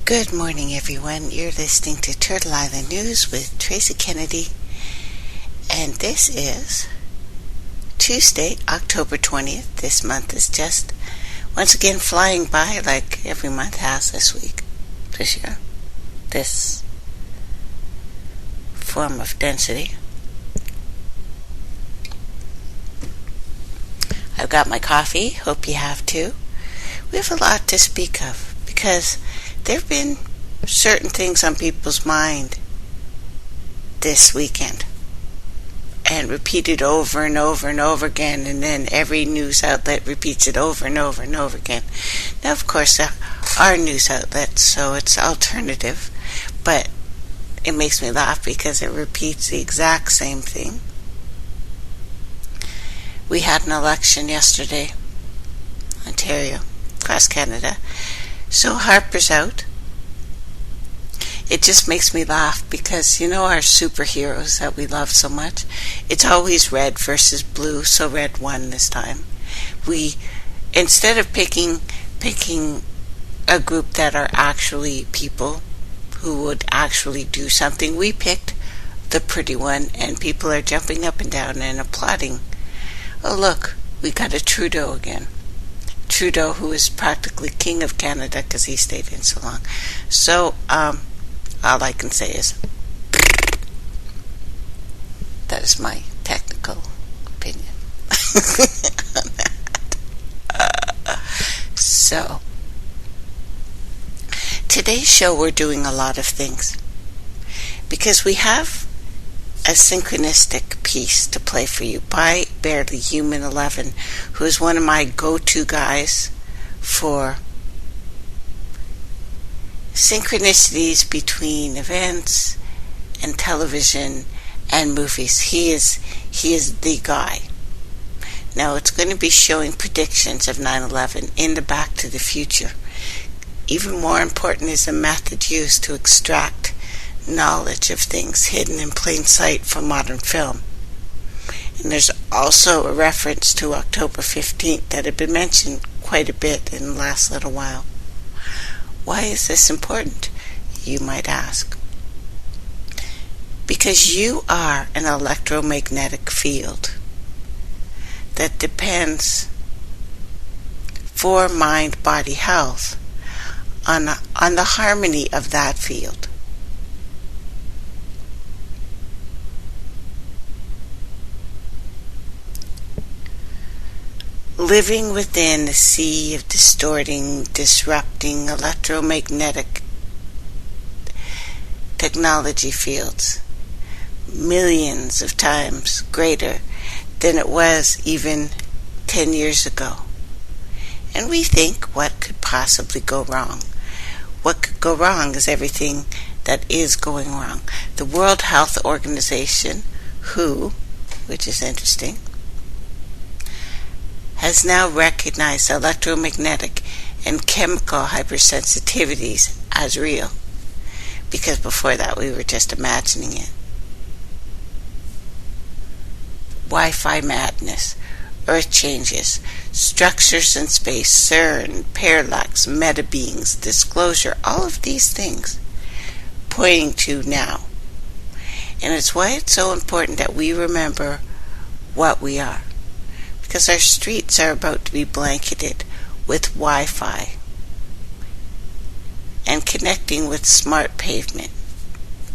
Good morning, everyone. You're listening to Turtle Island News with Tracey Kennedy, and this is Tuesday, October 20th. This month is just once again flying by like every month has this year, this form of density. I've got my coffee, hope you have too. We have a lot to speak of because there have been certain things on people's mind this weekend and repeated over and over and over again, and then every news outlet repeats it over and over and over again. Now, of course, our news outlets, so it's alternative, but it makes me laugh because it repeats the exact same thing. We had an election yesterday, Ontario, across Canada. So Harper's out. It just makes me laugh because, you know, our superheroes that we love so much, it's always red versus blue, so red won this time. We, instead of picking a group that are actually people who would actually do something, we picked the pretty one, and people are jumping up and down and applauding. Oh, look, we got a Trudeau again. Trudeau, who is practically king of Canada because he stayed in so long. So, all I can say is that is my technical opinion on that. So, today's show we're doing a lot of things because we have a synchronistic piece to play for you by Barely Human 11, who is one of my go-to guys for synchronicities between events and television and movies. He is the guy. Now it's going to be showing predictions of 9/11 in the Back to the Future. Even more important is the method used to extract knowledge of things hidden in plain sight from modern film. And there's also a reference to October 15th that had been mentioned quite a bit in the last little while. Why is this important, you might ask? Because you are an electromagnetic field that depends for mind-body health on the harmony of that field. Living within the sea of distorting, disrupting electromagnetic technology fields, millions of times greater than it was even 10 years ago. And we think, what could possibly go wrong? What could go wrong is everything that is going wrong. The World Health Organization, WHO, which is interesting, has now recognized electromagnetic and chemical hypersensitivities as real, because before that we were just imagining it. Wi-Fi madness, earth changes, structures in space, CERN, parallax, meta-beings, disclosure, all of these things pointing to now. And it's why it's so important that we remember what we are. Because our streets are about to be blanketed with Wi-Fi and connecting with smart pavement.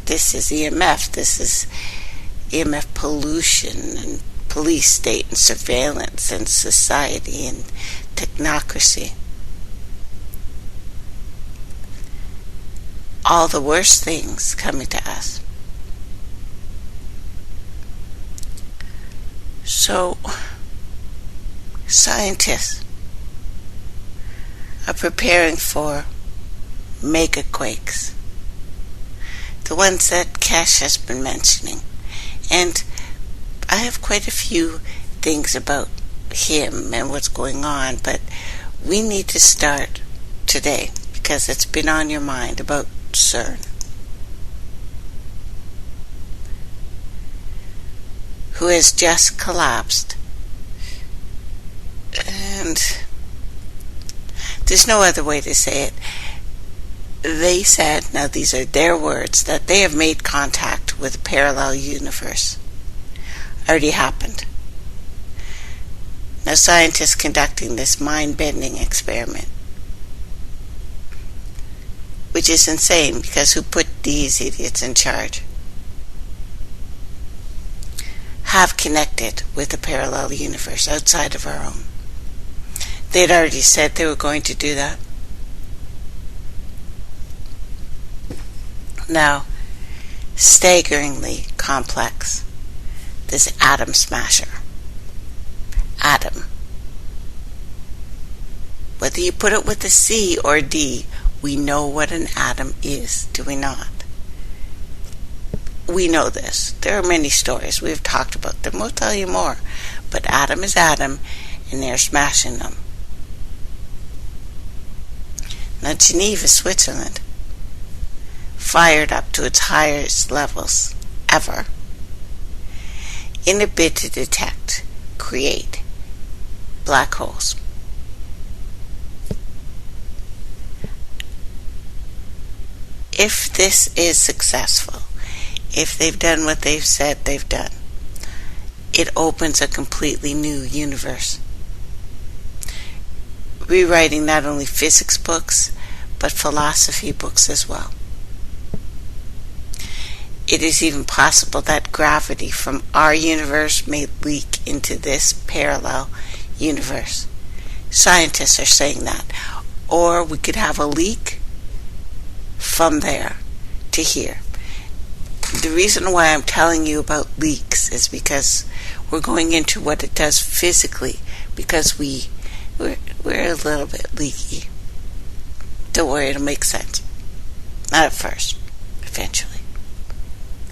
This is EMF. This is EMF pollution and police state and surveillance and society and technocracy. All the worst things coming to us. So, scientists are preparing for megaquakes, the ones that Cash has been mentioning. And I have quite a few things about him and what's going on, but we need to start today because it's been on your mind about CERN, who has just collapsed. And there's no other way to say it. They said, now these are their words, that they have made contact with a parallel universe. Already happened. Now scientists conducting this mind-bending experiment, which is insane because who put these idiots in charge, have connected with a parallel universe outside of our own. They'd already said they were going to do that. Now, staggeringly complex, this atom smasher. Atom. Whether you put it with a C or D, we know what an atom is, do we not? We know this. There are many stories. We've talked about them. We'll tell you more. But atom is atom, and they're smashing them. Now, Geneva, Switzerland, fired up to its highest levels ever in a bid to detect, create black holes. If this is successful, if they've done what they've said they've done, it opens a completely new universe, rewriting not only physics books, but philosophy books as well. It is even possible that gravity from our universe may leak into this parallel universe. Scientists are saying that. Or we could have a leak from there to here. The reason why I'm telling you about leaks is because we're going into what it does physically, because we're a little bit leaky. Don't worry, it'll make sense. Not at first, eventually.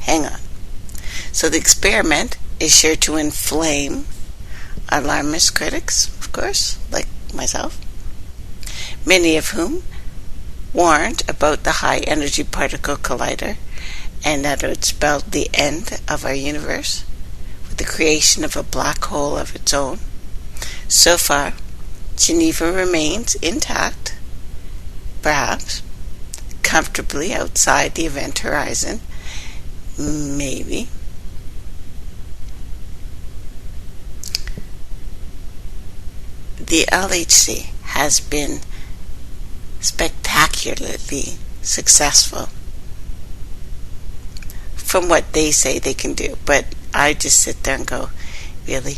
Hang on. So the experiment is sure to inflame alarmist critics, of course, like myself, many of whom warned about the high-energy particle collider and that it would spell the end of our universe with the creation of a black hole of its own. So far, Geneva remains intact, perhaps comfortably outside the event horizon, maybe. The LHC has been spectacularly successful from what they say they can do, but I just sit there and go, really?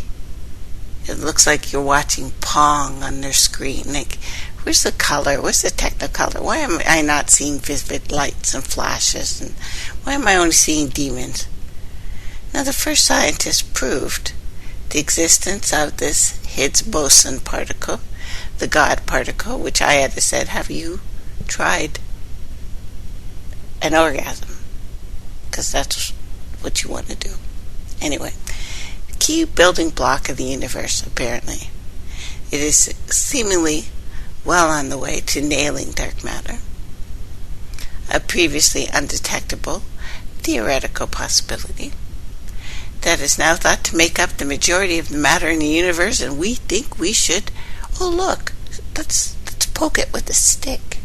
It looks like you're watching Pong on their screen. Like, where's the color? Where's the technicolor? Why am I not seeing vivid lights and flashes? And why am I only seeing demons? Now, the first scientists proved the existence of this Higgs boson particle, the God particle, which I had said, have you tried an orgasm? Because that's what you want to do. Anyway, key building block of the universe, apparently. It is seemingly well on the way to nailing dark matter, a previously undetectable theoretical possibility that is now thought to make up the majority of the matter in the universe, and we think we should, oh look, let's poke it with a stick.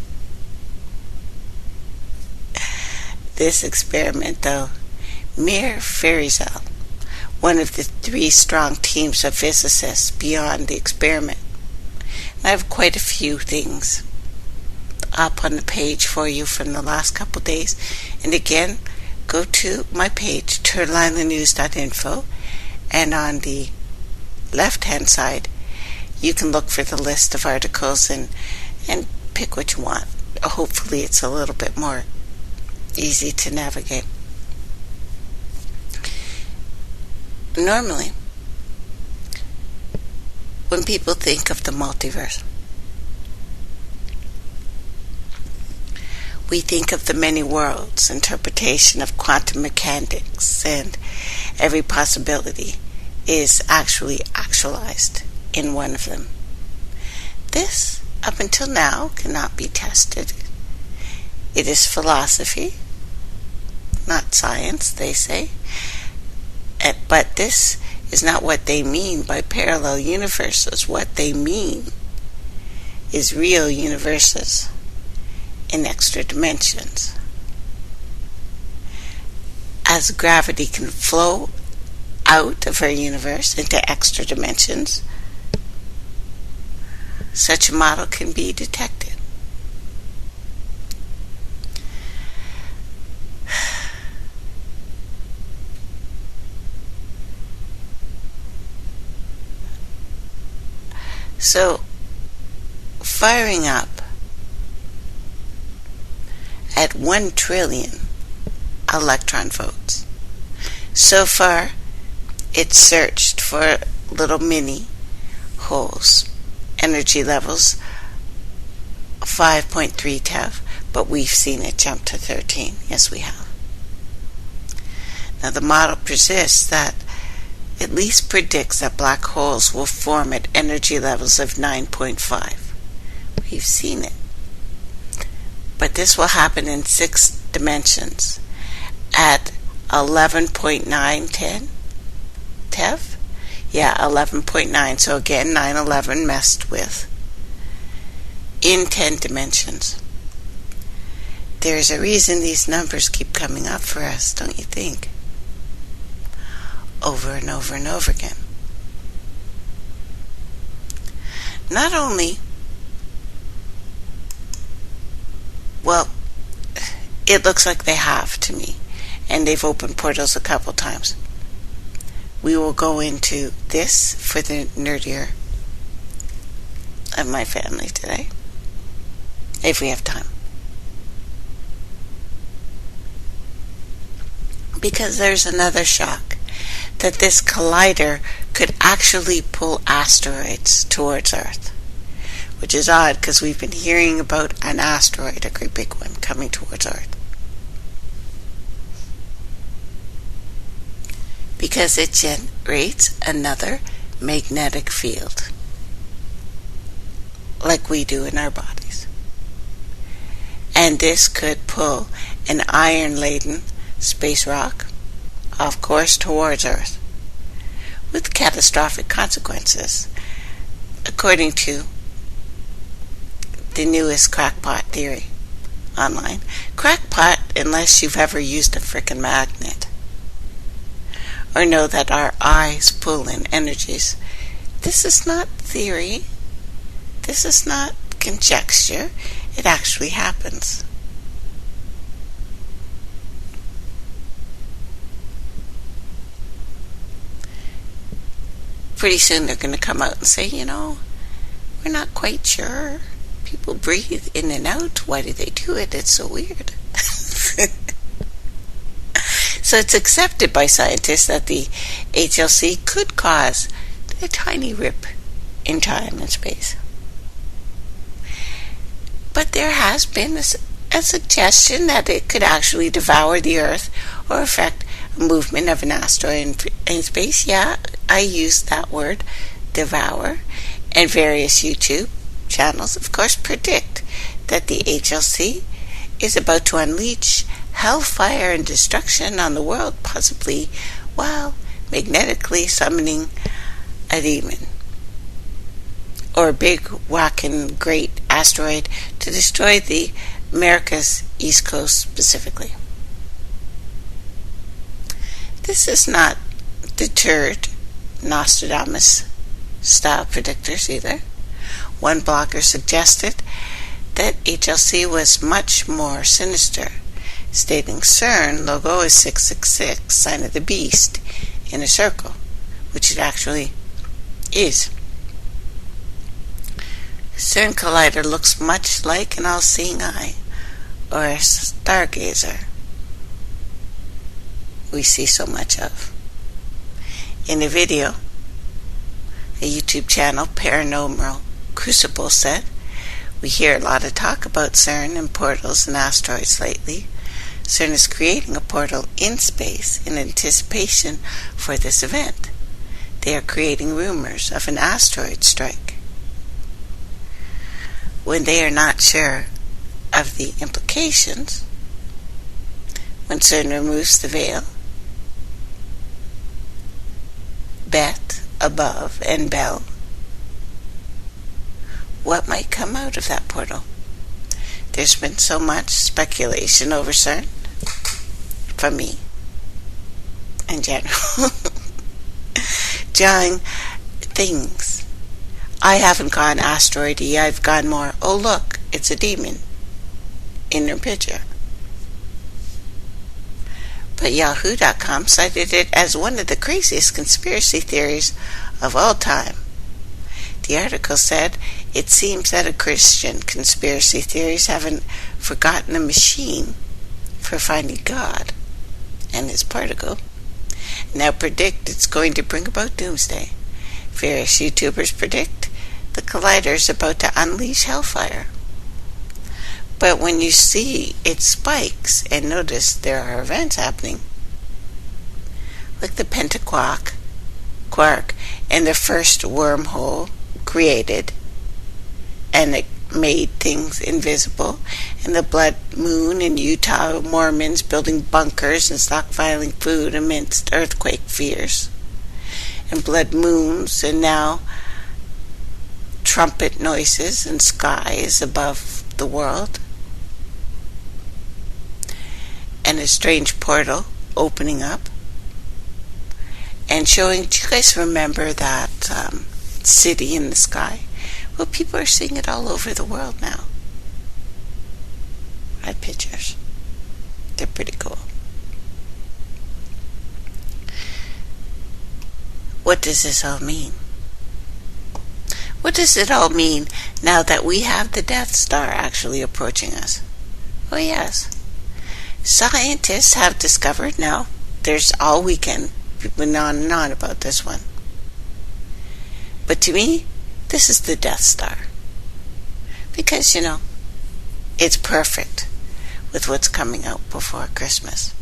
This experiment, though, mere fairy tale, one of the 3 strong teams of physicists beyond the experiment. And I have quite a few things up on the page for you from the last couple of days. And again, go to my page, turtleislandnews.info, and on the left-hand side, you can look for the list of articles and pick what you want. Hopefully it's a little bit more easy to navigate. Normally, when people think of the multiverse, we think of the many worlds, interpretation of quantum mechanics, and every possibility is actually actualized in one of them. This, up until now, cannot be tested. It is philosophy, not science, they say. But this is not what they mean by parallel universes. What they mean is real universes in extra dimensions. As gravity can flow out of our universe into extra dimensions, such a model can be detected. So, firing up at 1 trillion electron volts. So far, it's searched for little mini holes, energy levels 5.3 TeV, but we've seen it jump to 13. Yes, we have. Now, the model persists that at least predicts that black holes will form at energy levels of 9.5. We've seen it. But this will happen in 6 dimensions at 11.9 TeV? Yeah, 11.9. So again, 9/11 messed with. In 10 dimensions. There's a reason these numbers keep coming up for us, don't you think? Over and over and over again. Not only, well, it looks like they have to me, and they've opened portals a couple times. We will go into this for the nerdier of my family today, if we have time. Because there's another shock, that this collider could actually pull asteroids towards Earth. Which is odd, because we've been hearing about an asteroid, a great big one, coming towards Earth. Because it generates another magnetic field, like we do in our bodies. And this could pull an iron-laden space rock off course towards Earth, with catastrophic consequences, according to the newest crackpot theory online. Crackpot, unless you've ever used a frickin' magnet, or know that our eyes pull in energies. This is not theory. This is not conjecture. It actually happens. Pretty soon they're going to come out and say, we're not quite sure. People breathe in and out. Why do they do it? It's so weird. So it's accepted by scientists that the HLC could cause a tiny rip in time and space. But there has been a suggestion that it could actually devour the Earth or affect a movement of an asteroid in space. Yeah, I used that word, devour, and various YouTube channels, of course, predict that the HLC is about to unleash hellfire and destruction on the world, possibly while magnetically summoning a demon or a big whacking great asteroid to destroy the America's East Coast specifically. This has not deterred Nostradamus style predictors either. One blogger suggested that HLC was much more sinister, stating CERN logo is 666, sign of the beast, in a circle, which it actually is. CERN collider looks much like an all-seeing eye, or a stargazer we see so much of. In a video, a YouTube channel, Paranormal Crucible, said, "We hear a lot of talk about CERN and portals and asteroids lately. CERN is creating a portal in space in anticipation for this event. They are creating rumors of an asteroid strike. When they are not sure of the implications, when CERN removes the veil, Bet, above, and Bell, what might come out of that portal? There's been so much speculation over CERN from me in general. Drawing things. I haven't gone asteroid-y, I've gone more, oh look, it's a demon in their picture. But Yahoo.com cited it as one of the craziest conspiracy theories of all time. The article said, it seems that a Christian conspiracy theories haven't forgotten a machine for finding God and his particle, now predict it's going to bring about doomsday. Various YouTubers predict the collider is about to unleash hellfire. But when you see it spikes and notice there are events happening, like the pentaquark and the first wormhole created, and it made things invisible, and the blood moon in Utah, Mormons building bunkers and stockpiling food amidst earthquake fears, and blood moons, and now trumpet noises and skies above the world, and a strange portal opening up and showing. Do you guys remember that city in the sky? Well, people are seeing it all over the world now. I have pictures. They're pretty cool. What does this all mean? What does it all mean now that we have the Death Star actually approaching us? Oh yes. Scientists have discovered now, there's all weekend, we've been on and on about this one. But to me, this is the Death Star. Because, it's perfect with what's coming out before Christmas.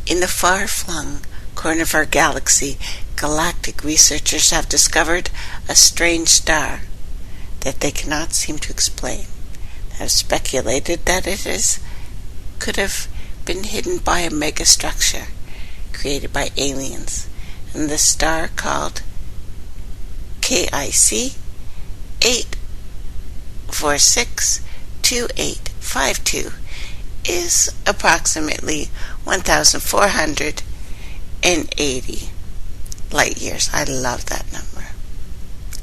In the far-flung corner of our galaxy, galactic researchers have discovered a strange star that they cannot seem to explain. They have speculated that could have been hidden by a megastructure created by aliens, and the star called KIC 8462852 is approximately 1,480 light years. I love that number.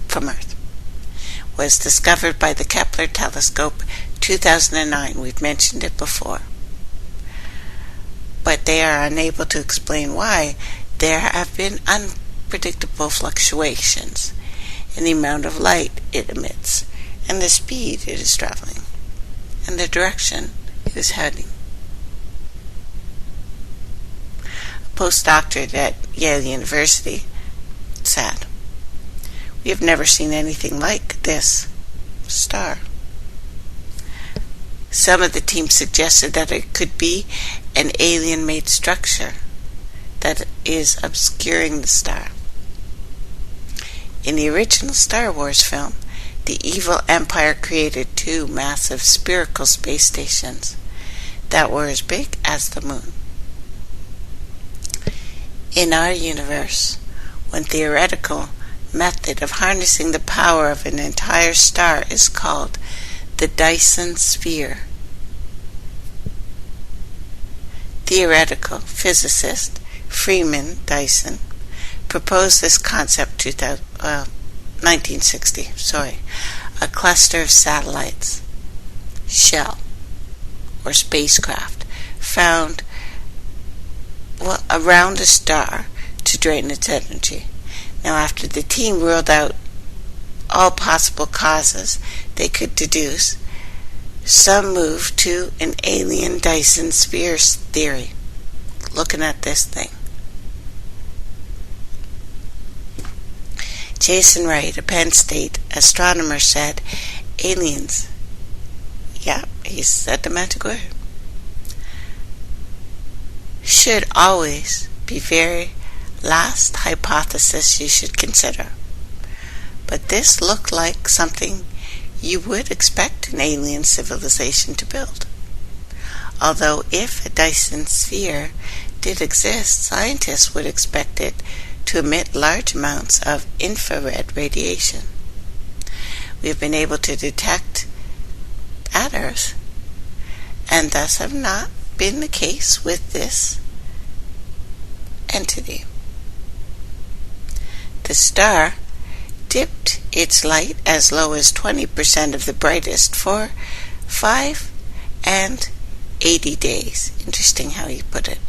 From Earth. Was discovered by the Kepler telescope 2009. We've mentioned it before. But they are unable to explain why there have been unpredictable fluctuations in the amount of light it emits, and the speed it is traveling, and the direction it is heading. A postdoctorate at Yale University said, "We have never seen anything like this star." Some of the team suggested that it could be an alien-made structure that is obscuring the star. In the original Star Wars film, the evil empire created two massive spherical space stations that were as big as the moon. In our universe, one theoretical method of harnessing the power of an entire star is called the Dyson sphere. Theoretical physicist Freeman Dyson proposed this concept 1960. A cluster of satellites, shell, or spacecraft found around a star to drain its energy. Now, after the team ruled out all possible causes they could deduce, some moved to an alien Dyson spheres theory. Looking at this thing. Jason Wright, a Penn State astronomer, said, aliens. Yeah, he said the magic word. Should always be very last hypothesis you should consider. But this looked like something you would expect an alien civilization to build. Although if a Dyson sphere did exist, scientists would expect it to emit large amounts of infrared radiation. We have been able to detect at Earth, and thus have not been the case with this entity. The star dipped its light as low as 20% of the brightest for 5 and 80 days. Interesting how he put it.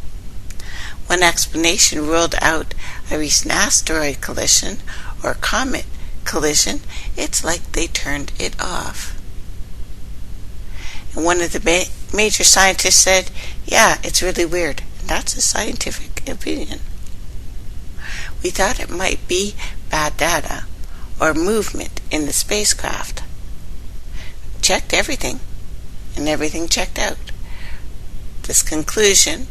One explanation ruled out a recent asteroid collision or comet collision. It's like they turned it off. And one of the major scientists said, yeah, it's really weird. And that's a scientific opinion. We thought it might be bad data or movement in the spacecraft. Checked everything, and everything checked out. This conclusion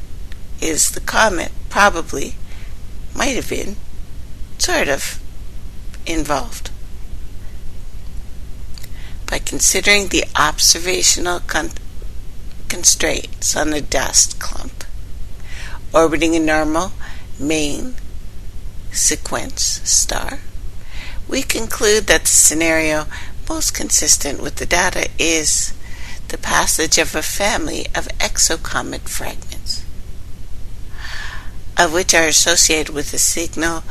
is the comet probably might have been sort of involved. By considering the observational constraints on a dust clump orbiting a normal main sequence star, we conclude that the scenario most consistent with the data is the passage of a family of exocomet fragments, of which are associated with a signal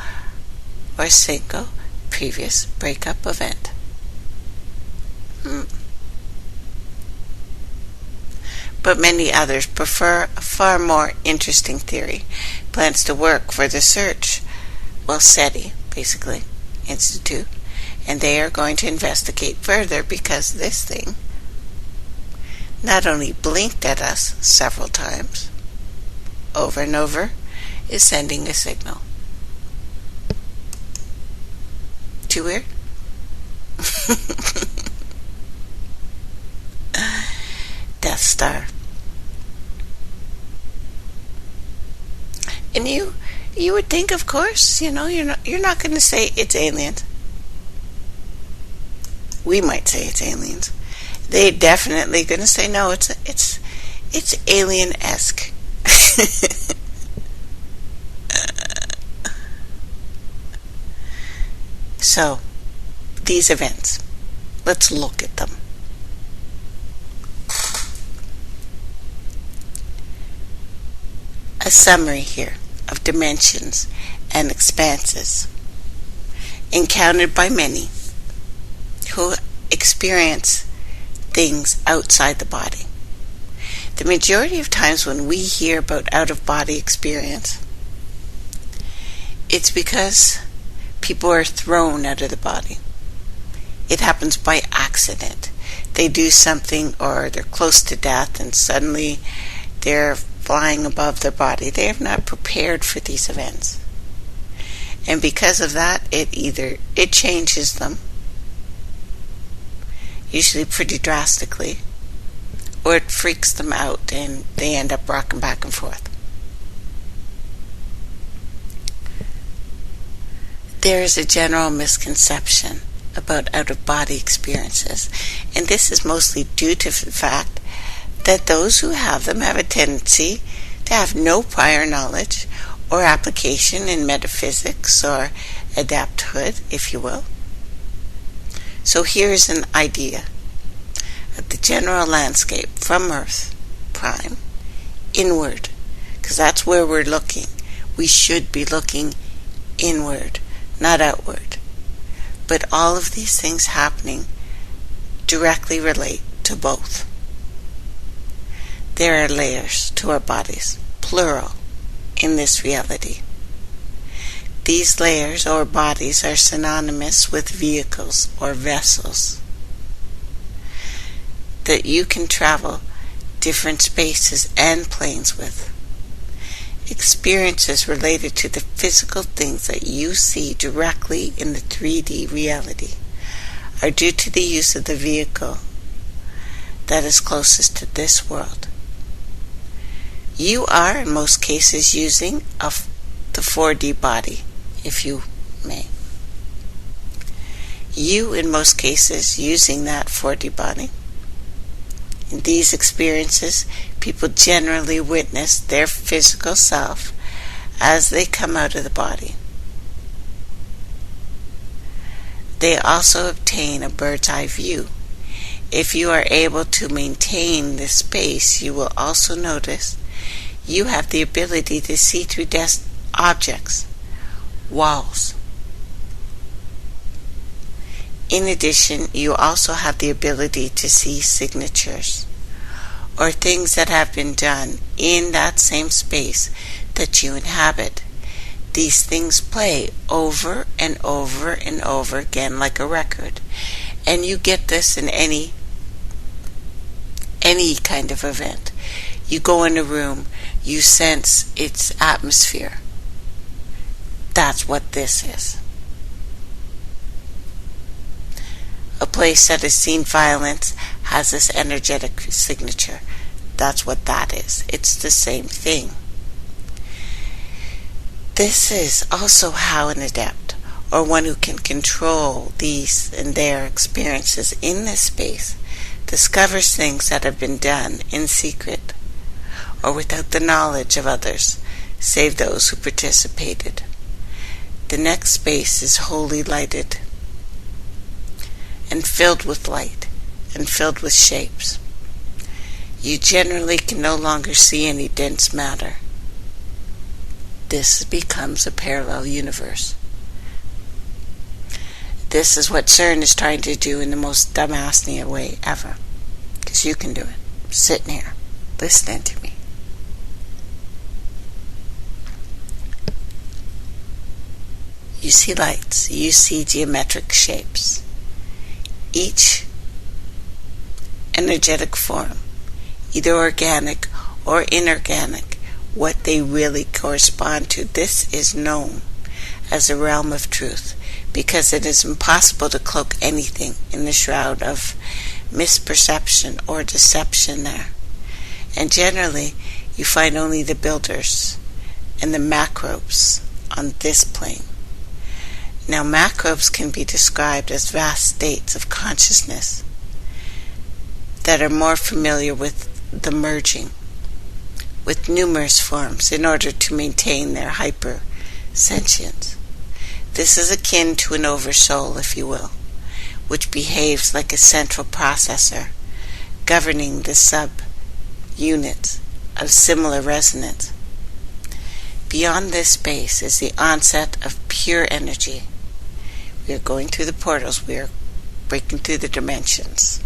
or single previous breakup event. But many others prefer a far more interesting theory. Plans to work for the SETI, basically, Institute, and they are going to investigate further because this thing not only blinked at us several times, over and over, is sending a signal. Too weird? Death Star. And you would think, of course, you're not going to say it's aliens. We might say it's aliens. They're definitely going to say no. It's alien-esque. So, these events, let's look at them. A summary here of dimensions and expanses encountered by many who experience things outside the body. The majority of times when we hear about out-of-body experience, it's because people are thrown out of the body. It happens by accident. They do something or they're close to death and suddenly they're flying above their body. They have not prepared for these events. And because of that, it changes them, usually pretty drastically, or it freaks them out and they end up rocking back and forth. There is a general misconception about out-of-body experiences, and this is mostly due to the fact that those who have them have a tendency to have no prior knowledge or application in metaphysics or adapthood, if you will. So here's an idea of the general landscape from Earth prime inward, because that's where we're looking. We should be looking inward, not outward. But all of these things happening directly relate to both. There are layers to our bodies, plural, in this reality. These layers or bodies are synonymous with vehicles or vessels that you can travel different spaces and planes with. Experiences related to the physical things that you see directly in the 3D reality are due to the use of the vehicle that is closest to this world. You are, in most cases, using the 4D body, if you may. You, in most cases, using that 4D body. In these experiences, people generally witness their physical self as they come out of the body. They also obtain a bird's eye view If you are able to maintain this space, you will also notice you have the ability to see through objects, walls. In addition, you also have the ability to see signatures, or things that have been done in that same space that you inhabit. These things play over and over and over again like a record. And you get this in any kind of event. You go in a room, you sense its atmosphere. That's what this is. A place that has seen violence has this energetic signature. That's what that is. It's the same thing. This is also how an adept, or one who can control these and their experiences in this space, discovers things that have been done in secret or without the knowledge of others, save those who participated. The next space is wholly lighted and filled with light and filled with shapes. You generally can no longer see any dense matter. This becomes a parallel universe. This is what CERN is trying to do in the most dumbass way ever. Because you can do it. Sitting here, listening to me. You see lights. You see geometric shapes. Each energetic form, either organic or inorganic, what they really correspond to. This is known as a realm of truth, because it is impossible to cloak anything in the shroud of misperception or deception there. And generally, you find only the builders and the macrobes on this plane. Now, macrobes can be described as vast states of consciousness that are more familiar with the merging with numerous forms in order to maintain their hyper-sentience. This is akin to an oversoul, if you will, which behaves like a central processor governing the sub-units of similar resonance. Beyond this space is the onset of pure energy. We are going through the portals. We are breaking through the dimensions.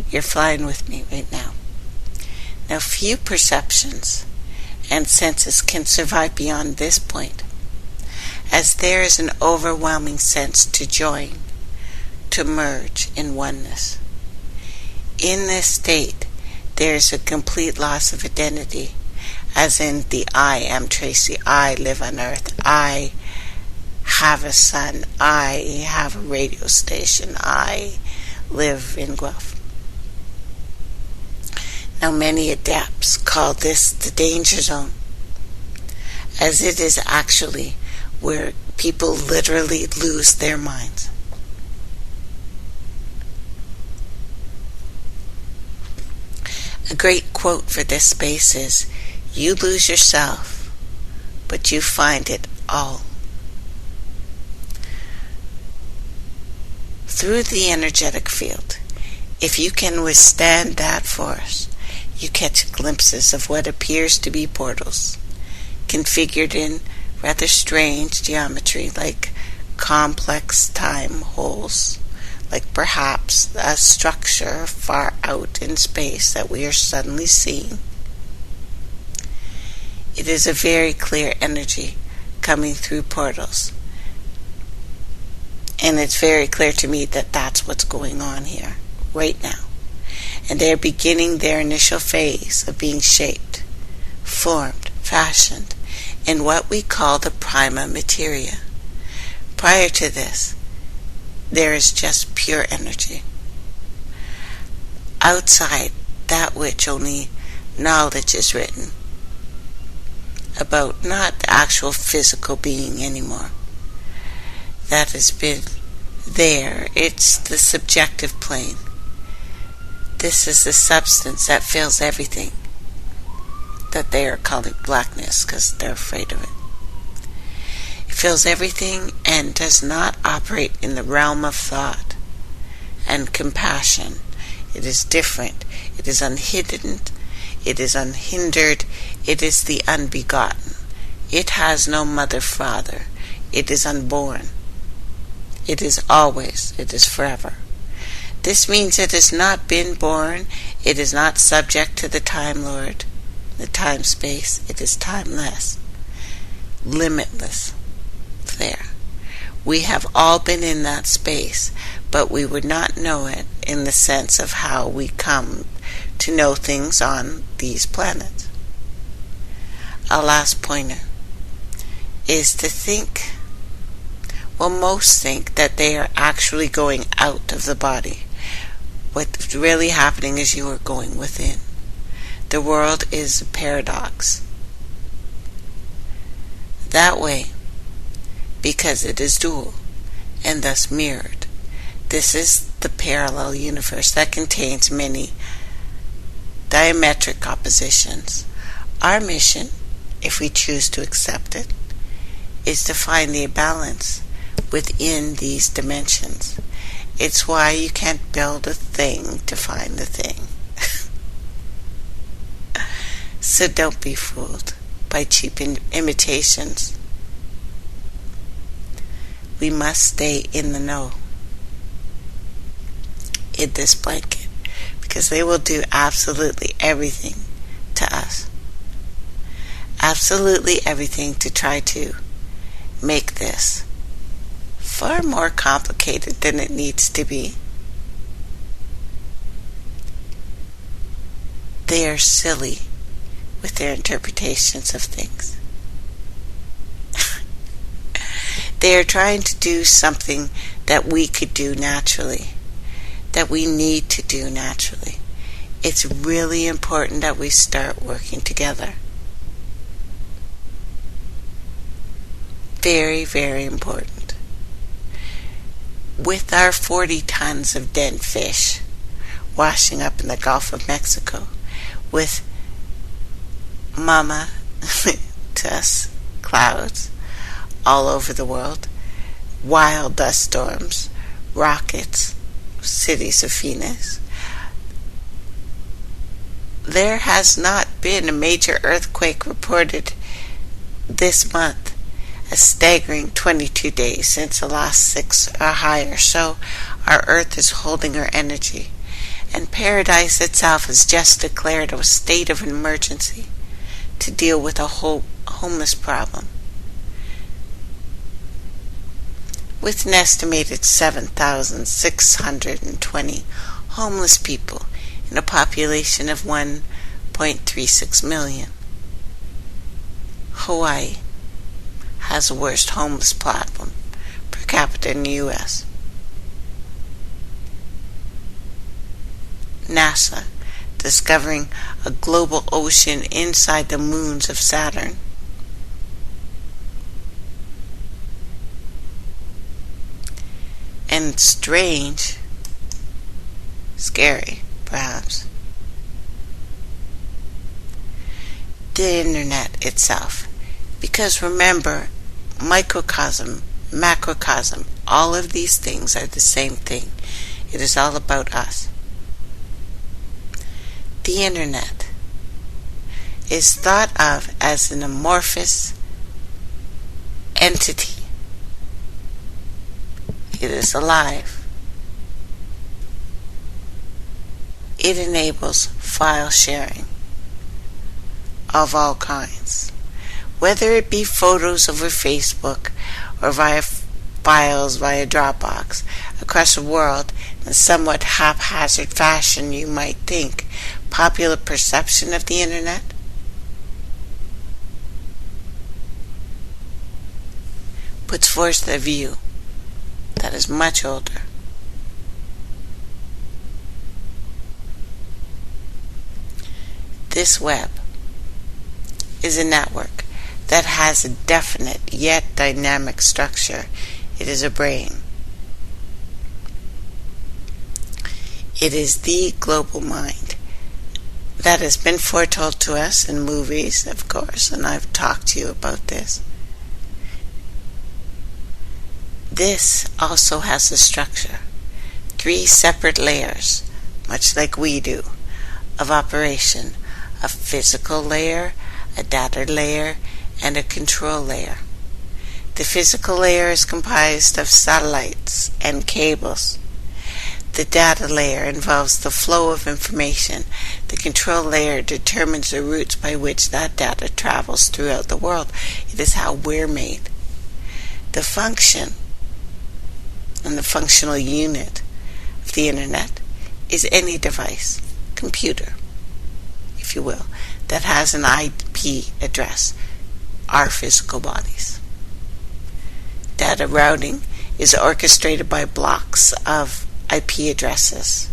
You're flying with me right now. Now, few perceptions and senses can survive beyond this point, as there is an overwhelming sense to join, to merge in oneness. In this state, there is a complete loss of identity, as in the I am Tracey, I live on earth, I have a son, I have a radio station, I live in Guelph. Now, many adepts call this the danger zone, as it is actually where people literally lose their minds. A great quote for this space is, "You lose yourself, but you find it all." Through the energetic field, if you can withstand that force, you catch glimpses of what appears to be portals, configured in rather strange geometry, like complex time holes, like perhaps a structure far out in space that we are suddenly seeing. It is a very clear energy coming through portals. And it's very clear to me that that's what's going on here, right now. And they're beginning their initial phase of being shaped, formed, fashioned, in what we call the prima materia. Prior to this, there is just pure energy. Outside that which only knowledge is written about, not the actual physical being anymore. That has been there. It's the subjective plane. This is the substance that fills everything, that they are calling blackness because they're afraid of it. It fills everything and does not operate in the realm of thought and compassion It is different. It is unhidden. It is unhindered. It is the unbegotten. It has no mother, father. It is unborn. It is always. It is forever. This means it has not been born. It is not subject to the Time Lord, the time space. It is timeless, limitless. There. We have all been in that space, but we would not know it in the sense of how we come to know things on these planets. A last pointer is to think, well, most think that they are actually going out of the body. What's really happening is you are going within. The world is a paradox. That way, because it is dual and thus mirrored. This is the parallel universe that contains many diametric oppositions. Our mission, if we choose to accept it, is to find the balance within these dimensions. It's why you can't build a thing to find the thing. So don't be fooled by cheap imitations. We must stay in the know in this blanket, because they will do absolutely everything to us. Absolutely everything to try to make this far more complicated than it needs to be. They are silly with their interpretations of things. They are trying to do something that we could do naturally, that we need to do naturally. It's really important that we start working together. Very, very important. With our 40 tons of dead fish washing up in the Gulf of Mexico, with mama dust clouds all over the world, wild dust storms, rockets, cities of Phoenix. There has not been a major earthquake reported this month. A staggering 22 days since the last 6 or higher. So our earth is holding her energy. And paradise itself has just declared a state of emergency to deal with a whole homeless problem. With an estimated 7,620 homeless people in a population of 1.36 million. Hawaii has the worst homeless problem per capita in the U.S. NASA discovering a global ocean inside the moons of Saturn. And strange, scary, perhaps, the internet itself. Because remember, microcosm, macrocosm, all of these things are the same thing. It is all about us. The internet is thought of as an amorphous entity. It is alive. It enables file sharing of all kinds, whether it be photos over Facebook or via files via Dropbox across the world in a somewhat haphazard fashion. You might think popular perception of the internet puts forth a view that is much older. This web is a network that has a definite yet dynamic structure. It is a brain. It is the global mind that has been foretold to us in movies, of course, and I've talked to you about this. This also has a structure, 3 separate layers, much like we do, of operation: a physical layer, a data layer, and a control layer. The physical layer is comprised of satellites and cables. The data layer involves the flow of information. The control layer determines the routes by which that data travels throughout the world. It is how we're made. The function and the functional unit of the internet is any device, computer, if you will, that has an IP address, our physical bodies. Data routing is orchestrated by blocks of IP addresses.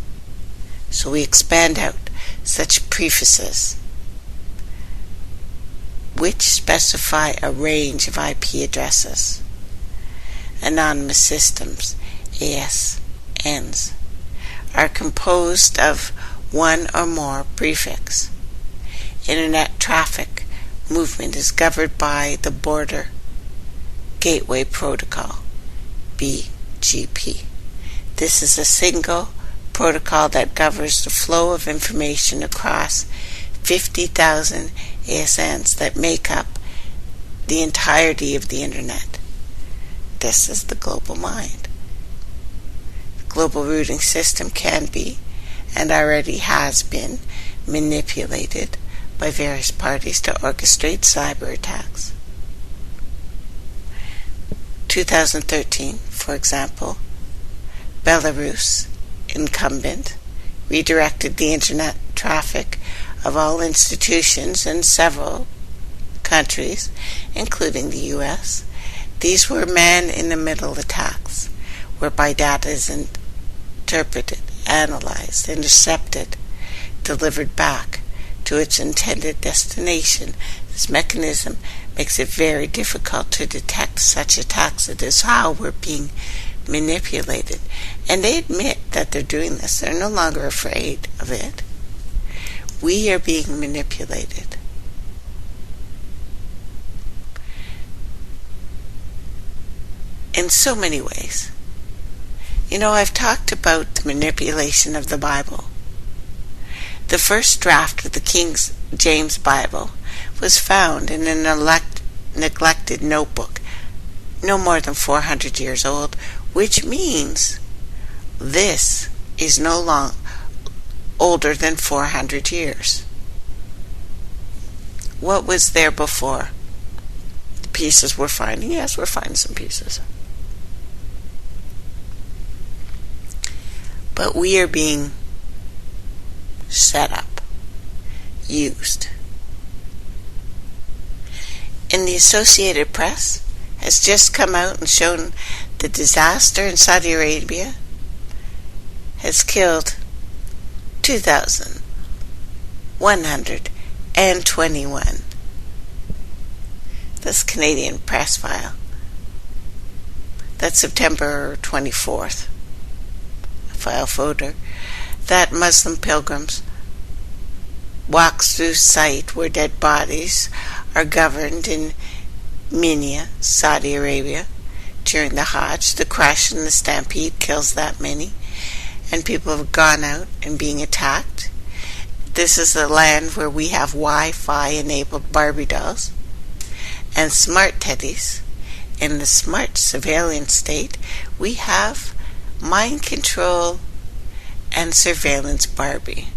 So we expand out such prefixes which specify a range of IP addresses. Anonymous systems, ASNs, are composed of one or more prefix. Internet traffic movement is governed by the Border Gateway Protocol, BGP. This is a single protocol that governs the flow of information across 50,000 ASNs that make up the entirety of the internet. This is the global mind. The global routing system can be, and already has been, manipulated by various parties to orchestrate cyber attacks. 2013, for example, Belarus incumbent redirected the internet traffic of all institutions in several countries, including the US. These were man-in-the-middle attacks, whereby data is interpreted, analyzed, intercepted, delivered back to its intended destination. This mechanism makes it very difficult to detect such attacks. It is how we're being manipulated. And they admit that they're doing this. They're no longer afraid of it. We are being manipulated. In so many ways. You know, I've talked about the manipulation of the Bible. The first draft of the King James Bible was found in an neglected notebook, no more than 400 years old, which means this is no longer older than 400 years. What was there before? The pieces we're finding? Yes, we're finding some pieces. But we are being set up, used. And the Associated Press has just come out and shown the disaster in Saudi Arabia has killed 2,121. That's Canadian press file. That's September 24th. File folder. That Muslim pilgrims walks through site where dead bodies are governed in Minya, Saudi Arabia. During the Hajj, the crash and the stampede kills that many, and people have gone out and being attacked. This is a land where we have Wi-Fi enabled Barbie dolls and smart teddies. In the smart surveillance state, we have mind control and surveillance Barbie.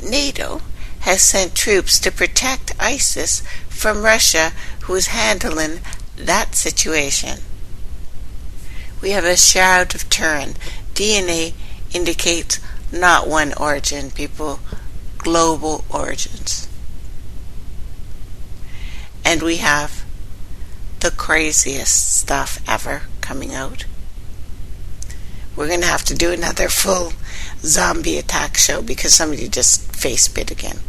NATO has sent troops to protect ISIS from Russia, who is handling that situation. We have a shroud of Turin. DNA indicates not one origin, people, global origins. And we have the craziest stuff ever coming out. We're going to have to do another full zombie attack show because somebody just face bit again.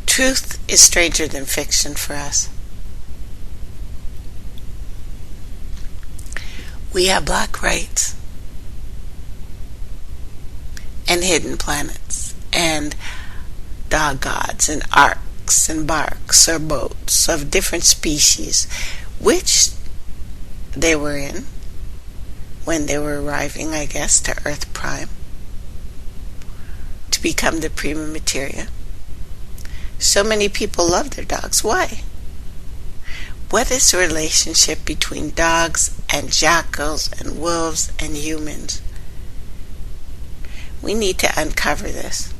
Truth is stranger than fiction for us. We have black rights and hidden planets and dog gods and arcs and barks or boats of different species which they were in when they were arriving, I guess, to Earth Prime to become the prima materia. So many people love their dogs. Why? What is the relationship between dogs and jackals and wolves and humans? We need to uncover this.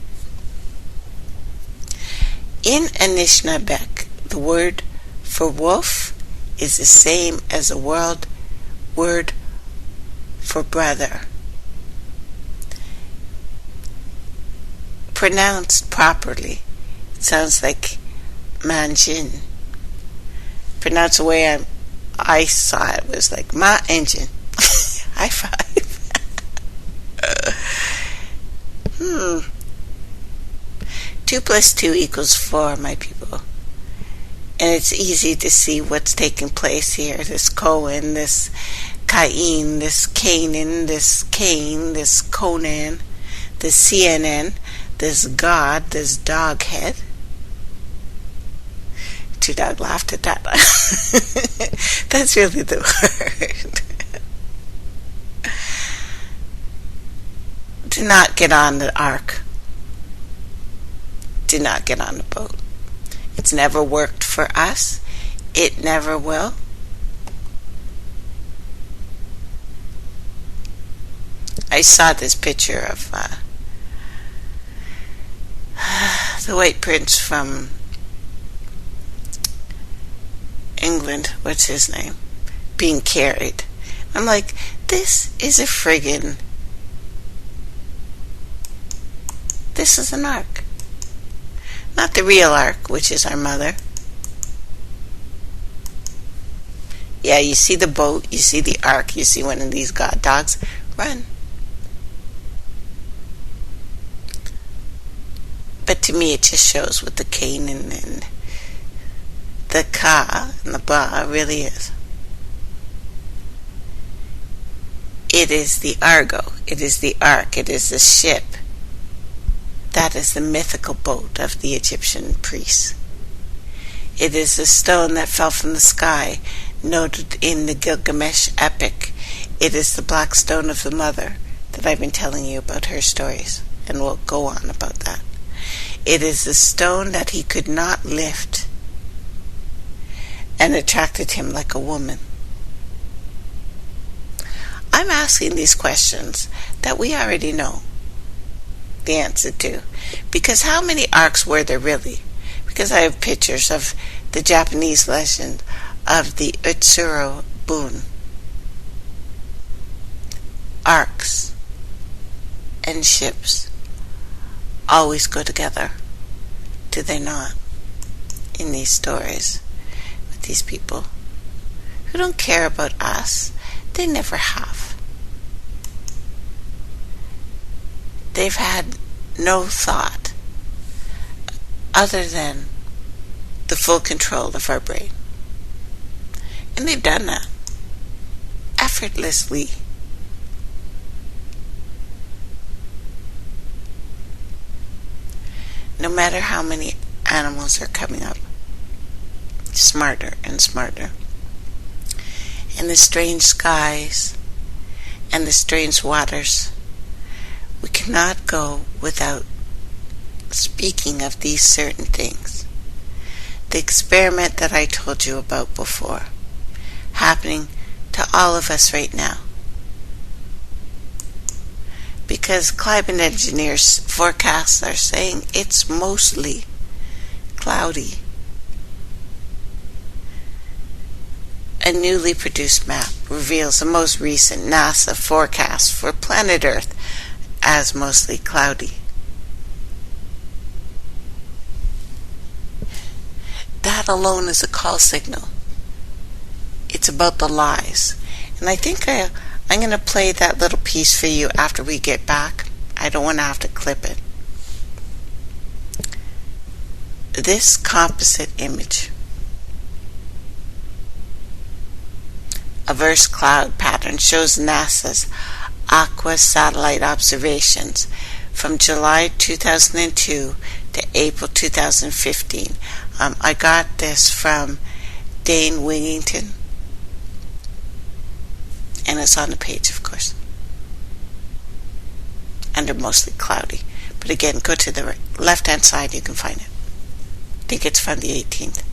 In Anishinaabe, the word for wolf is the same as the word for brother. Pronounced properly, it sounds like manjin. Pronounced the way I saw it was like ma engine. High five. 2 + 2 = 4, my people. And it's easy to see what's taking place here. This Cohen, this Cain, this Canaan, this Cain, this Conan, this CNN, this God, this dog head. 2 dog laughed at that. That's really the word. Do not get on the ark. Do not get on the boat. It's never worked for us. It never will. I saw this picture of the white prince from England, what's his name, being carried. I'm like, this is this is an ark. Not the real ark, which is our mother. Yeah, you see the boat, you see the ark, you see one of these god dogs. Run. But to me, it just shows what the Canaan and the Ka and the Ba really is. It is the Argo. It is the ark. It is the ship. That is the mythical boat of the Egyptian priests. It is the stone that fell from the sky, noted in the Gilgamesh epic. It is the black stone of the mother that I've been telling you about her stories, and we'll go on about that. It is the stone that he could not lift and attracted him like a woman. I'm asking these questions that we already know the answer to. Because how many arcs were there really? Because I have pictures of the Japanese legend of the Utsuro Bun. Arcs and ships always go together. Do they not? In these stories with these people who don't care about us. They never have. They've had no thought other than the full control of our brain. And they've done that effortlessly. No matter how many animals are coming up, smarter and smarter. And the strange skies and the strange waters, we cannot go without speaking of these certain things. The experiment that I told you about before, happening to all of us right now. Because climate engineers' forecasts are saying it's mostly cloudy. A newly produced map reveals the most recent NASA forecast for planet Earth as mostly cloudy. That alone is a call signal. It's about the lies. And I think I'm going to play that little piece for you after we get back. I don't want to have to clip it. This composite image, a verse cloud pattern, shows NASA's Aqua satellite observations from July 2002 to April 2015. I got this from Dane Wigington, And it's on the page, of course. Under mostly cloudy. But again, go to the left-hand side, you can find it. I think it's from the 18th.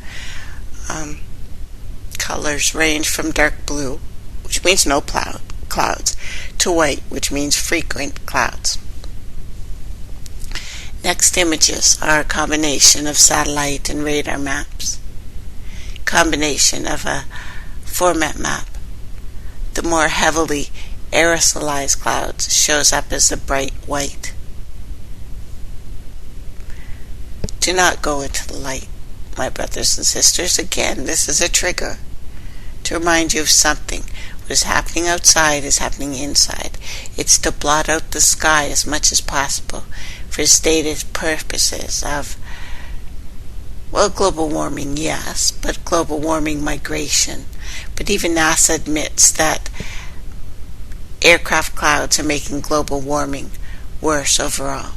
Colors range from dark blue, which means no clouds, to white, which means frequent clouds. Next images are a combination of satellite and radar maps. Combination of a format map. The more heavily aerosolized clouds shows up as a bright white. Do not go into the light, my brothers and sisters. Again, this is a trigger to remind you of something. What is happening outside is happening inside. It's to blot out the sky as much as possible for stated purposes of, well, global warming, yes, but global warming migration. But even NASA admits that aircraft clouds are making global warming worse overall,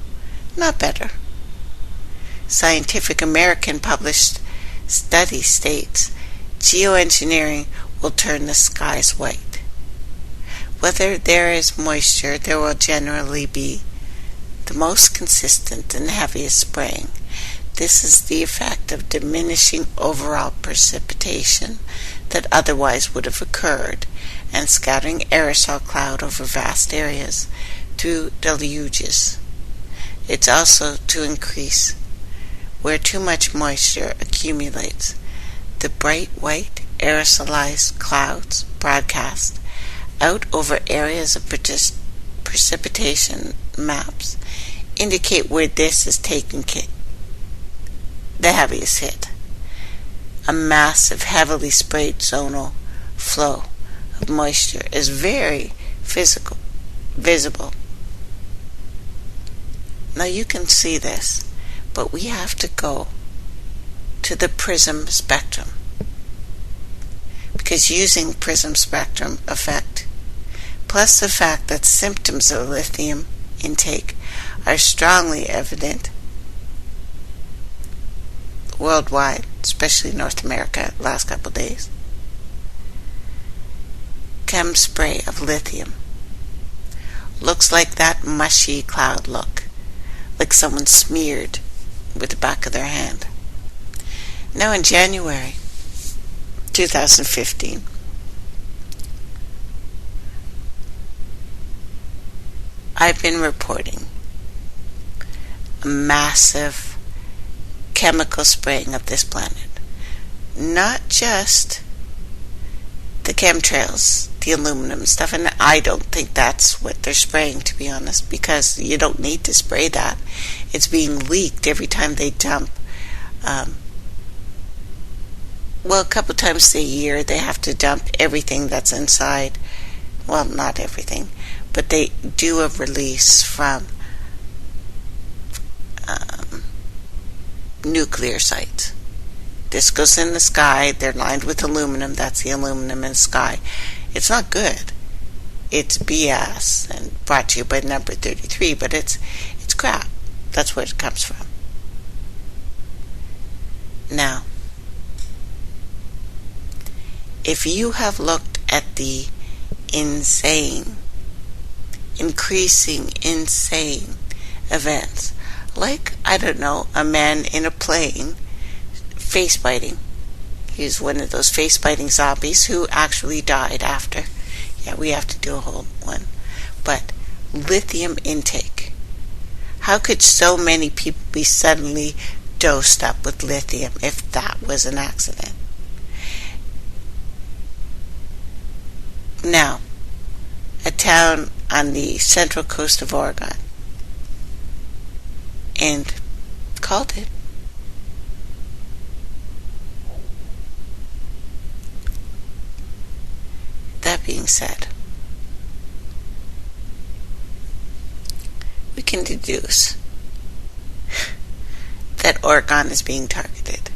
not better. Scientific American published study states geoengineering will turn the skies white. Whether there is moisture, there will generally be the most consistent and heaviest spraying. This is the effect of diminishing overall precipitation that otherwise would have occurred and scattering aerosol cloud over vast areas through deluges. It's also to increase where too much moisture accumulates. The bright white aerosolized clouds broadcast out over areas of precipitation maps indicate where this is taking the heaviest hit. A massive, heavily sprayed zonal flow of moisture is very visible. Now you can see this, but we have to go to the prism spectrum, because using prism spectrum effect, plus the fact that symptoms of lithium intake are strongly evident worldwide, especially North America last couple of days. Chem spray of lithium looks like that mushy cloud look, like someone smeared with the back of their hand. Now in January 2015, I've been reporting a massive chemical spraying of this planet. Not just the chemtrails, the aluminum stuff, and I don't think that's what they're spraying, to be honest, because you don't need to spray that. It's being leaked every time they dump. A couple times a year they have to dump everything that's inside. Well, not everything, but they do a release from nuclear sites. This goes in the sky. They're lined with aluminum. That's the aluminum in the sky. It's not good. It's BS, and brought to you by number 33, but it's crap. That's where it comes from. Now, if you have looked at the increasing insane events, like, I don't know, a man in a plane face biting. He's one of those face biting zombies who actually died after. Yeah, we have to do a whole one. But lithium intake. How could so many people be suddenly dosed up with lithium if that was an accident? Now, a town on the central coast of Oregon, and called it. That being said, we can deduce that Oregon is being targeted.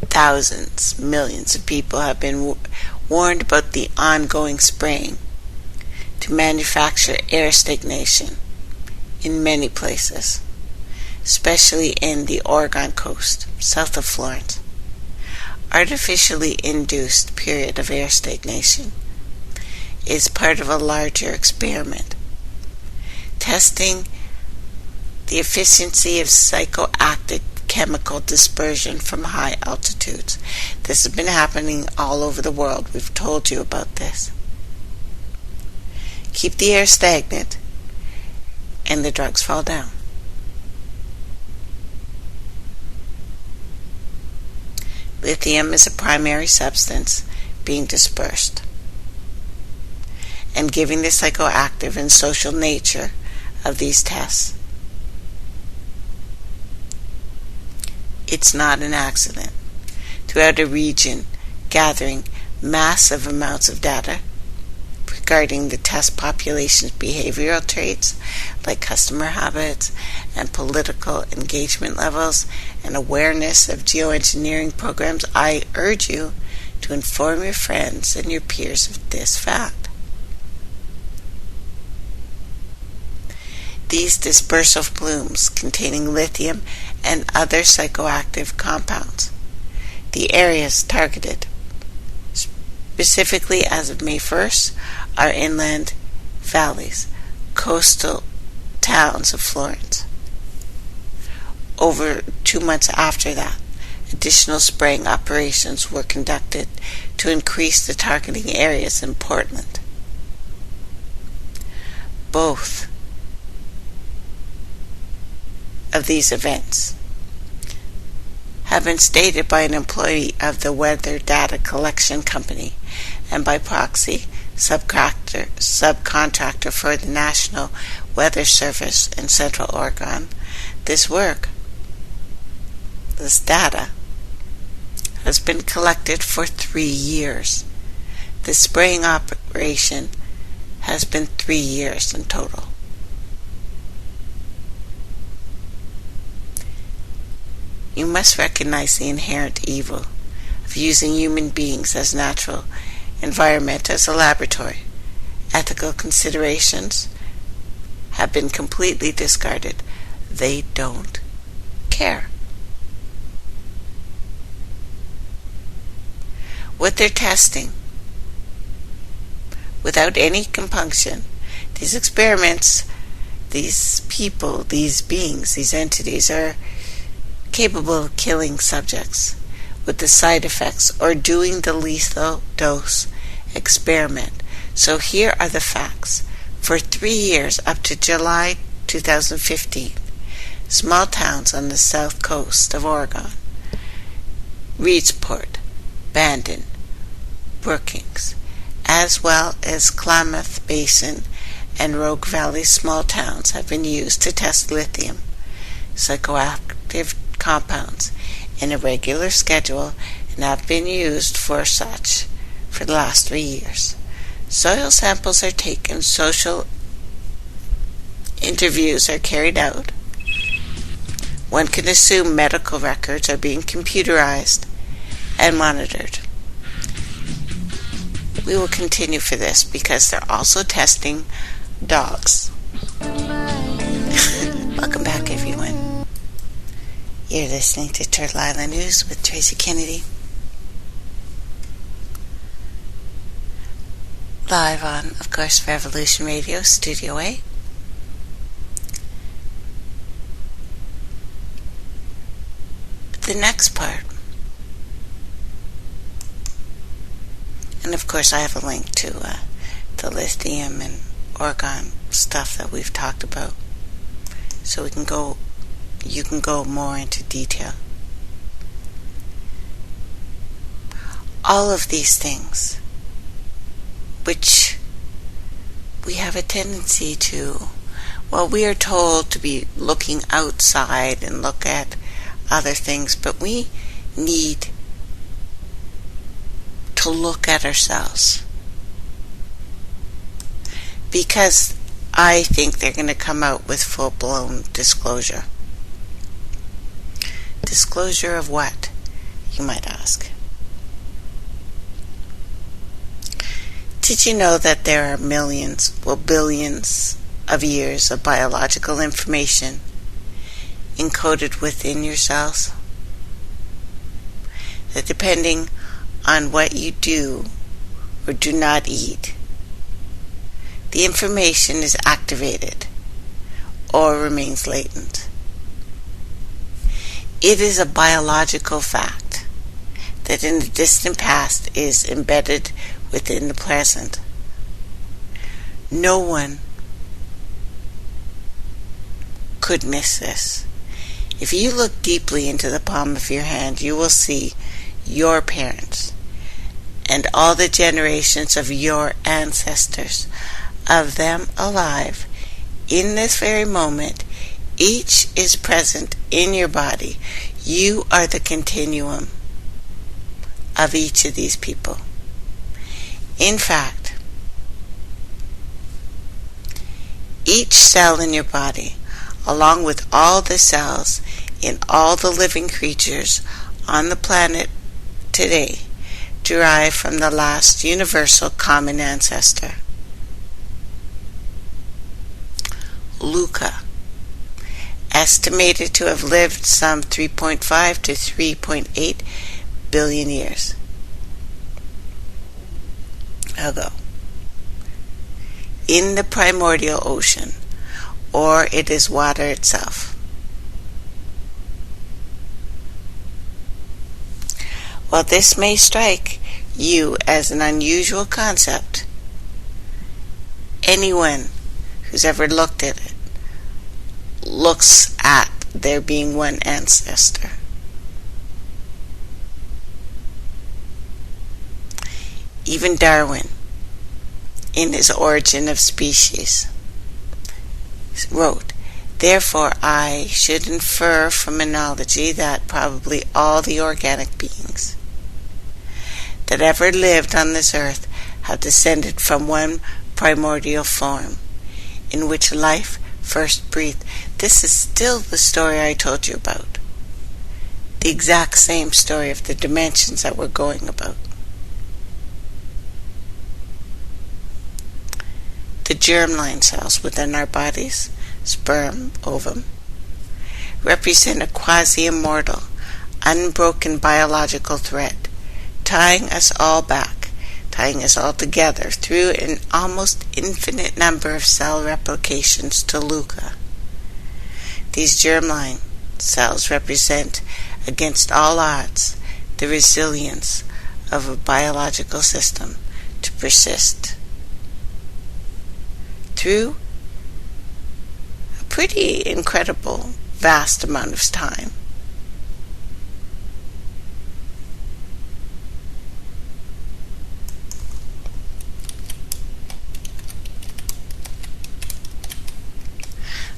Thousands, millions of people have been warned about the ongoing spraying to manufacture air stagnation in many places, especially in the Oregon coast, south of Florence. artificially induced period of air stagnation is part of a larger experiment testing the efficiency of psychoactive chemical dispersion from high altitudes. This has been happening all over the world. We've told you about this. Keep the air stagnant and the drugs fall down. Lithium is a primary substance being dispersed and giving the psychoactive and social nature of these tests. It's not an accident. Throughout a region, gathering massive amounts of data regarding the test population's behavioral traits like customer habits and political engagement levels and awareness of geoengineering programs, I urge you to inform your friends and your peers of this fact. These dispersal plumes containing lithium and other psychoactive compounds. The areas targeted, specifically as of May 1st, are inland valleys, coastal towns of Florence. Over 2 months after that, additional spraying operations were conducted to increase the targeting areas in Portland. Both of these events have been stated by an employee of the weather data collection company and by proxy subcontractor for the National Weather Service in Central Oregon. This data, has been collected for 3 years. The spraying operation has been 3 years in total. You must recognize the inherent evil of using human beings as natural environment as a laboratory. Ethical considerations have been completely discarded. They don't care. What they're testing, without any compunction, these experiments, these people, these beings, these entities are capable of killing subjects with the side effects or doing the lethal dose experiment. So here are the facts. For 3 years up to July 2015, small towns on the south coast of Oregon, Reedsport, Bandon, Brookings, as well as Klamath Basin and Rogue Valley small towns have been used to test lithium, psychoactive compounds, in a regular schedule and have been used for such for the last 3 years. Soil samples are taken, social interviews are carried out. One can assume medical records are being computerized and monitored. We will continue for this because they're also testing dogs. Welcome back, everyone. You're listening to Turtle Island News with Tracey Kennedy. Live on, of course, Revolution Radio, Studio A. The next part, and of course I have a link to the lithium and orgone stuff that we've talked about, so you can go more into detail. All of these things, which we have a tendency to, we are told to be looking outside and look at other things, but we need to look at ourselves, because I think they're going to come out with full-blown disclosure. Disclosure of what, you might ask? Did you know that there are billions of years of biological information encoded within your cells? that depending on what you do or do not eat, the information is activated or remains latent. It is a biological fact that in the distant past is embedded within the present. No one could miss this. If you look deeply into the palm of your hand, you will see your parents and all the generations of your ancestors, of them alive in this very moment. Each is present in your body. You are the continuum of each of these people. In fact, each cell in your body, along with all the cells in all the living creatures on the planet today, derive from the last universal common ancestor, Luca, estimated to have lived some 3.5 to 3.8 billion years ago in the primordial ocean, or it is water itself. While this may strike you as an unusual concept, anyone who's ever looked at it looks at there being one ancestor. Even Darwin, in his Origin of Species, wrote, "Therefore I should infer from analogy that probably all the organic beings that ever lived on this earth have descended from one primordial form in which life first breathed." This is still the story I told you about. The exact same story of the dimensions that we're going about. The germline cells within our bodies, sperm, ovum, represent a quasi-immortal, unbroken biological thread, tying us all back, tying us all together through an almost infinite number of cell replications to Luca. These germline cells represent, against all odds, the resilience of a biological system to persist through a pretty incredible, vast amount of time.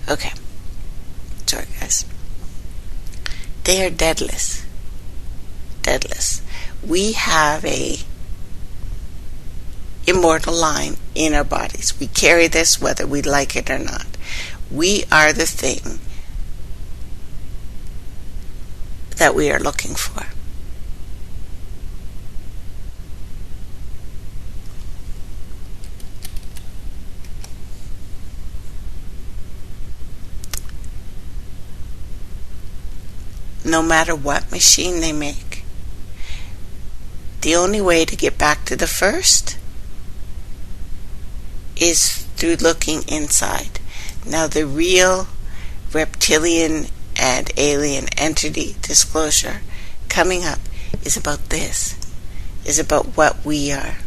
Okay. Sorry, guys. They are deadless. Deadless. We have a immortal line in our bodies. We carry this whether we like it or not. We are the thing that we are looking for. No matter what machine they make, the only way to get back to the first is through looking inside. Now, the real reptilian and alien entity disclosure coming up is about this, is about what we are.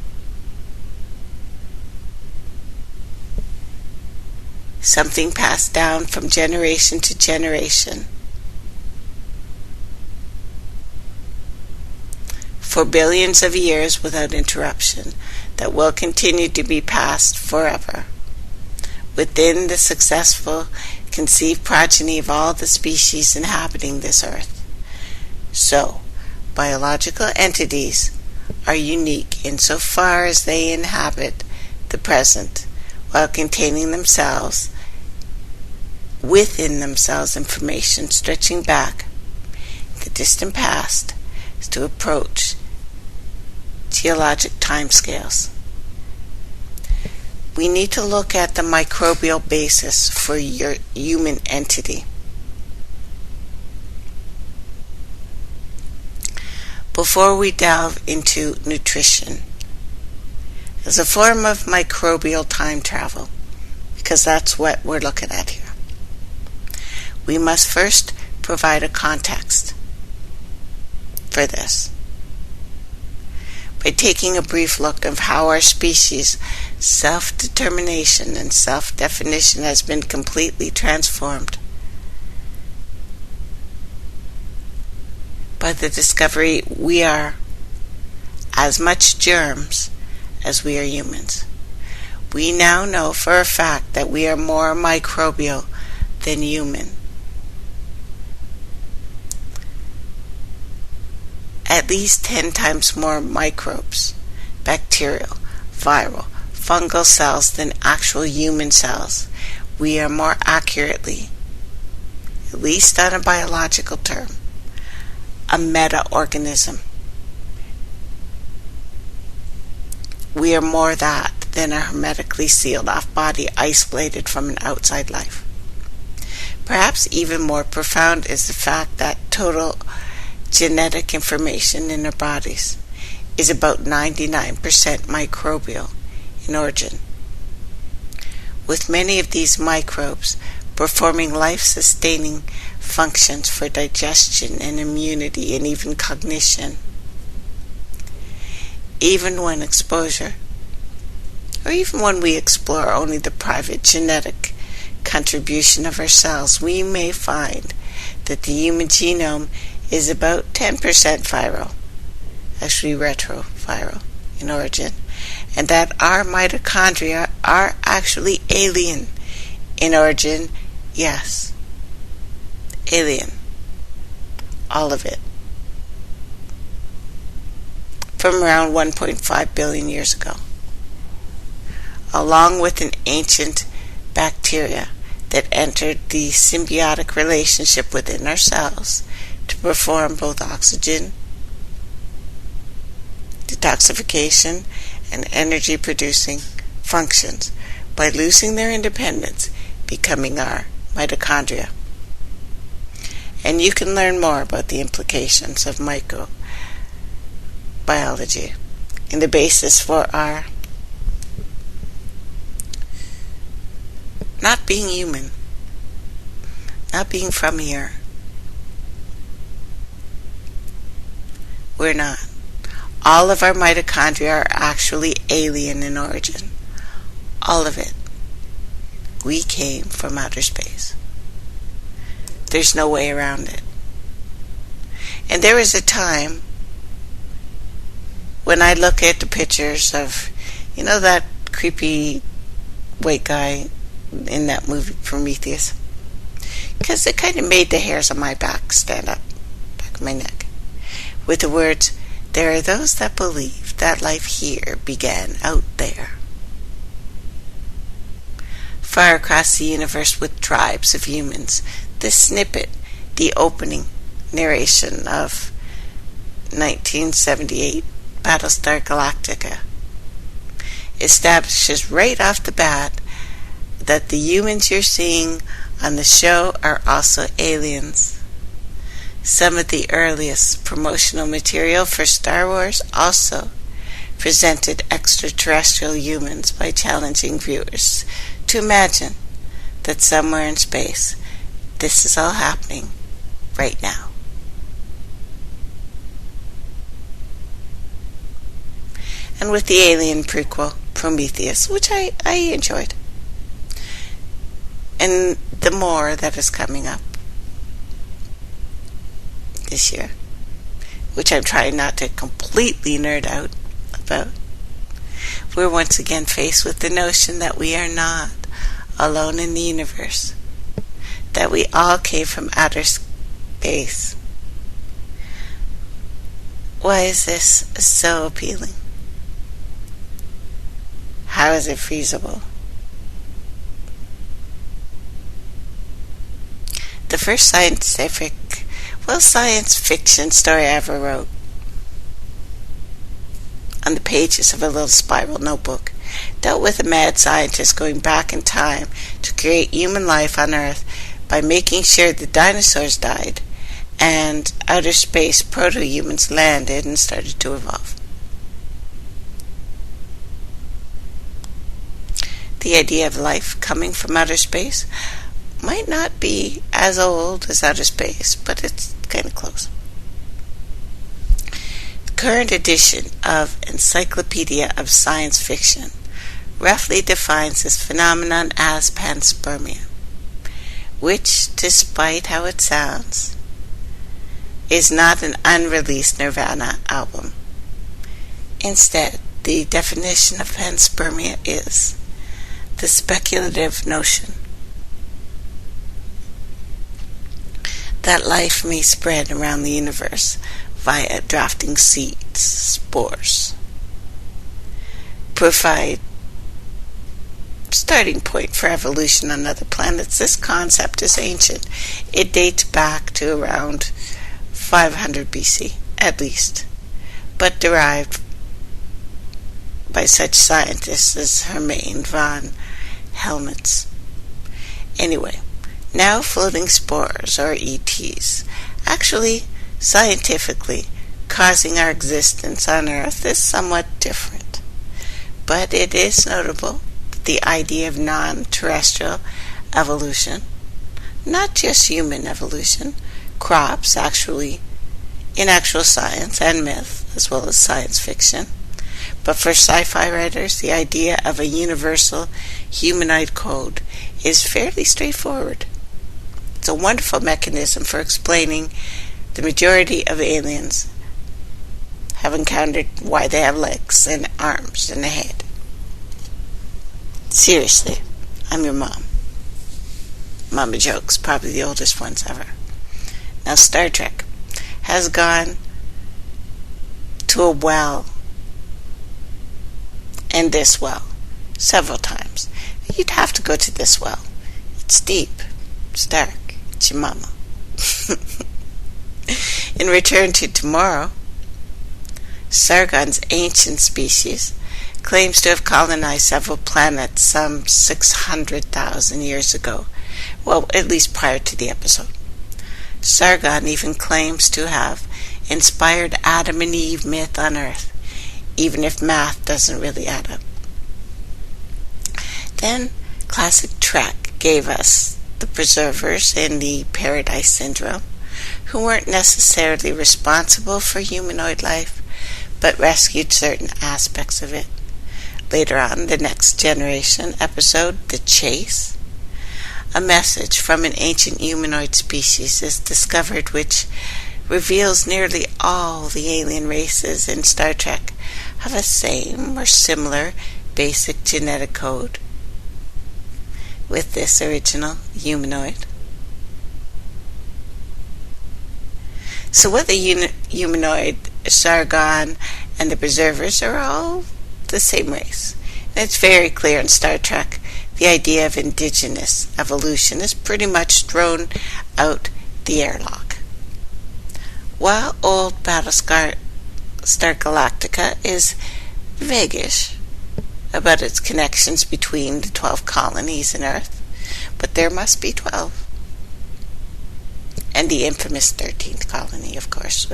Something passed down from generation to generation for billions of years without interruption, that will continue to be passed forever within the successful conceived progeny of all the species inhabiting this earth. So, biological entities are unique insofar as they inhabit the present while containing themselves within themselves information stretching back the distant past to approach geologic timescales. We need to look at the microbial basis for your human entity. before we delve into nutrition as a form of microbial time travel, because that's what we're looking at here. We must first provide a context for this by taking a brief look of how our species' self-determination and self-definition has been completely transformed by the discovery we are as much germs as we are humans. We now know for a fact that we are more microbial than human. At least 10 times more microbes, bacterial, viral, fungal cells than actual human cells. We are more accurately, at least on a biological term, a meta-organism. We are more that than a hermetically sealed off body isolated from an outside life. Perhaps even more profound is the fact that total genetic information in our bodies is about 99% microbial in origin, with many of these microbes performing life-sustaining functions for digestion and immunity and even cognition. Even when exposure, or even when we explore only the private genetic contribution of our cells, we may find that the human genome is about 10% viral, actually retroviral in origin, and that our mitochondria are actually alien in origin. Yes, alien, all of it, from around 1.5 billion years ago, along with an ancient bacteria that entered the symbiotic relationship within our cells to perform both oxygen detoxification and energy producing functions by losing their independence, becoming our mitochondria. And you can learn more about the implications of microbiology and the basis for our not being human, not being from here. We're not. All of our mitochondria are actually alien in origin. All of it. We came from outer space. There's no way around it. And there was a time when I look at the pictures of, that creepy white guy in that movie Prometheus, because it kind of made the hairs on my back stand up, back of my neck, with the words, "There are those that believe that life here began out there." Far across the universe with tribes of humans, this snippet, the opening narration of 1978 Battlestar Galactica, establishes right off the bat that the humans you're seeing on the show are also aliens. Some of the earliest promotional material for Star Wars also presented extraterrestrial humans by challenging viewers to imagine that somewhere in space this is all happening right now. And with the Alien prequel, Prometheus, which I enjoyed, and the more that is coming up this year, which I'm trying not to completely nerd out about, we're once again faced with the notion that we are not alone in the universe, that we all came from outer space. Why is this so appealing? How is it feasible? The first science fiction story I ever wrote, on the pages of a little spiral notebook, dealt with a mad scientist going back in time to create human life on Earth by making sure the dinosaurs died and outer space proto-humans landed and started to evolve. The idea of life coming from outer space might not be as old as outer space, but it's kind of close. The current edition of Encyclopedia of Science Fiction roughly defines this phenomenon as panspermia, which, despite how it sounds, is not an unreleased Nirvana album. Instead, the definition of panspermia is the speculative notion that life may spread around the universe via drafting seeds, spores. Provide starting point for evolution on other planets. This concept is ancient. It dates back to around 500 BC, at least, but derived by such scientists as Hermann von Helmholtz. Anyway, now floating spores, or ETs, actually, scientifically, causing our existence on Earth is somewhat different. But it is notable that the idea of non-terrestrial evolution, not just human evolution, crops actually in actual science and myth, as well as science fiction. But for sci-fi writers, the idea of a universal humanoid code is fairly straightforward. It's a wonderful mechanism for explaining the majority of aliens have encountered why they have legs and arms and a head. Seriously, I'm your mom. Mama jokes, probably the oldest ones ever. Now, Star Trek has gone to a well, and this well, several times. You'd have to go to this well. It's deep, it's dark, it's your mama. In Return to Tomorrow, Sargon's ancient species claims to have colonized several planets some 600,000 years ago. Well, at least prior to the episode. Sargon even claims to have inspired Adam and Eve myth on Earth, even if math doesn't really add up. Then, classic Trek gave us the preservers in the Paradise Syndrome, who weren't necessarily responsible for humanoid life, but rescued certain aspects of it. Later on, the Next Generation episode, The Chase, a message from an ancient humanoid species is discovered which reveals nearly all the alien races in Star Trek have a same or similar basic genetic code with this original humanoid. So what the humanoid, Sargon, and the preservers are all the same race. And it's very clear in Star Trek the idea of indigenous evolution is pretty much thrown out the airlock. While old Battlestar Galactica is vaguish about its connections between the 12 colonies in Earth, but there must be 12. And the infamous 13th colony, of course,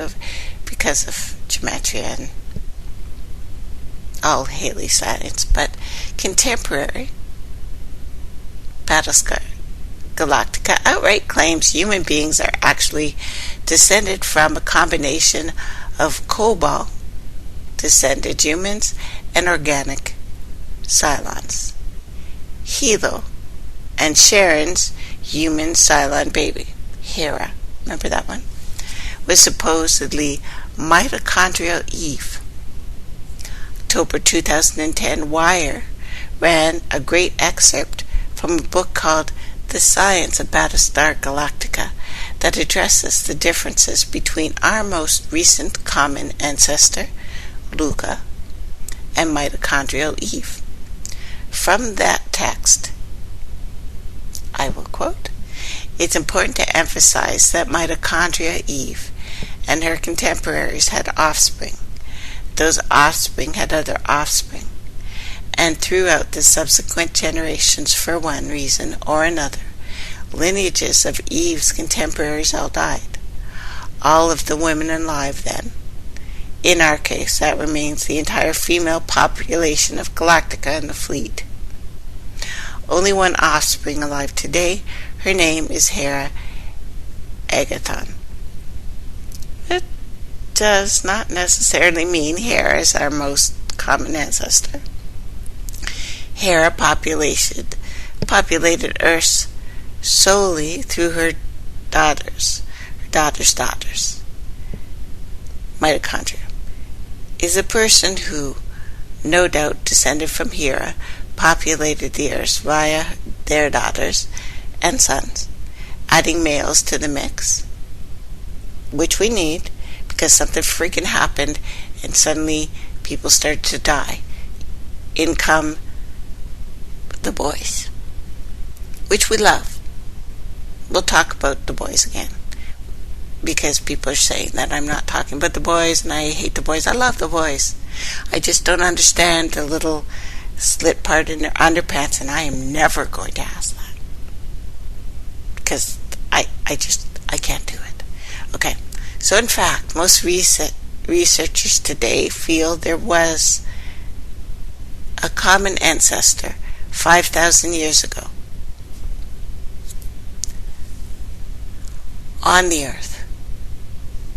because of gematria and all Haley science. But contemporary Battlestar Galactica outright claims human beings are actually descended from a combination of Cobalt-descended humans and organic Cylons. Hilo and Sharon's human Cylon baby, Hera, remember that one? Was supposedly mitochondrial Eve. October 2010, Wire ran a great excerpt from a book called The Science of Battlestar Galactica that addresses the differences between our most recent common ancestor, Luca, and mitochondrial Eve. From that text, I will quote, "It's important to emphasize that mitochondria Eve and her contemporaries had offspring. Those offspring had other offspring. And throughout the subsequent generations, for one reason or another, lineages of Eve's contemporaries all died. all of the women alive then. In our case, that remains the entire female population of Galactica and the fleet. Only one offspring alive today. Her name is Hera Agathon. It does not necessarily mean Hera is our most common ancestor. Hera populated Earth solely through her daughters. Mitochondria is a person who, no doubt descended from Hera, populated the Earth via their daughters and sons, adding males to the mix, which we need because something freaking happened and suddenly people started to die. In come the boys, which we love. We'll talk about the boys again, because people are saying that I'm not talking about the boys and I hate the boys. I love the boys. I just don't understand the little slit part in their underpants, and I am never going to ask that, because I can't do it. Okay, so in fact, most researchers today feel there was a common ancestor 5,000 years ago on the Earth.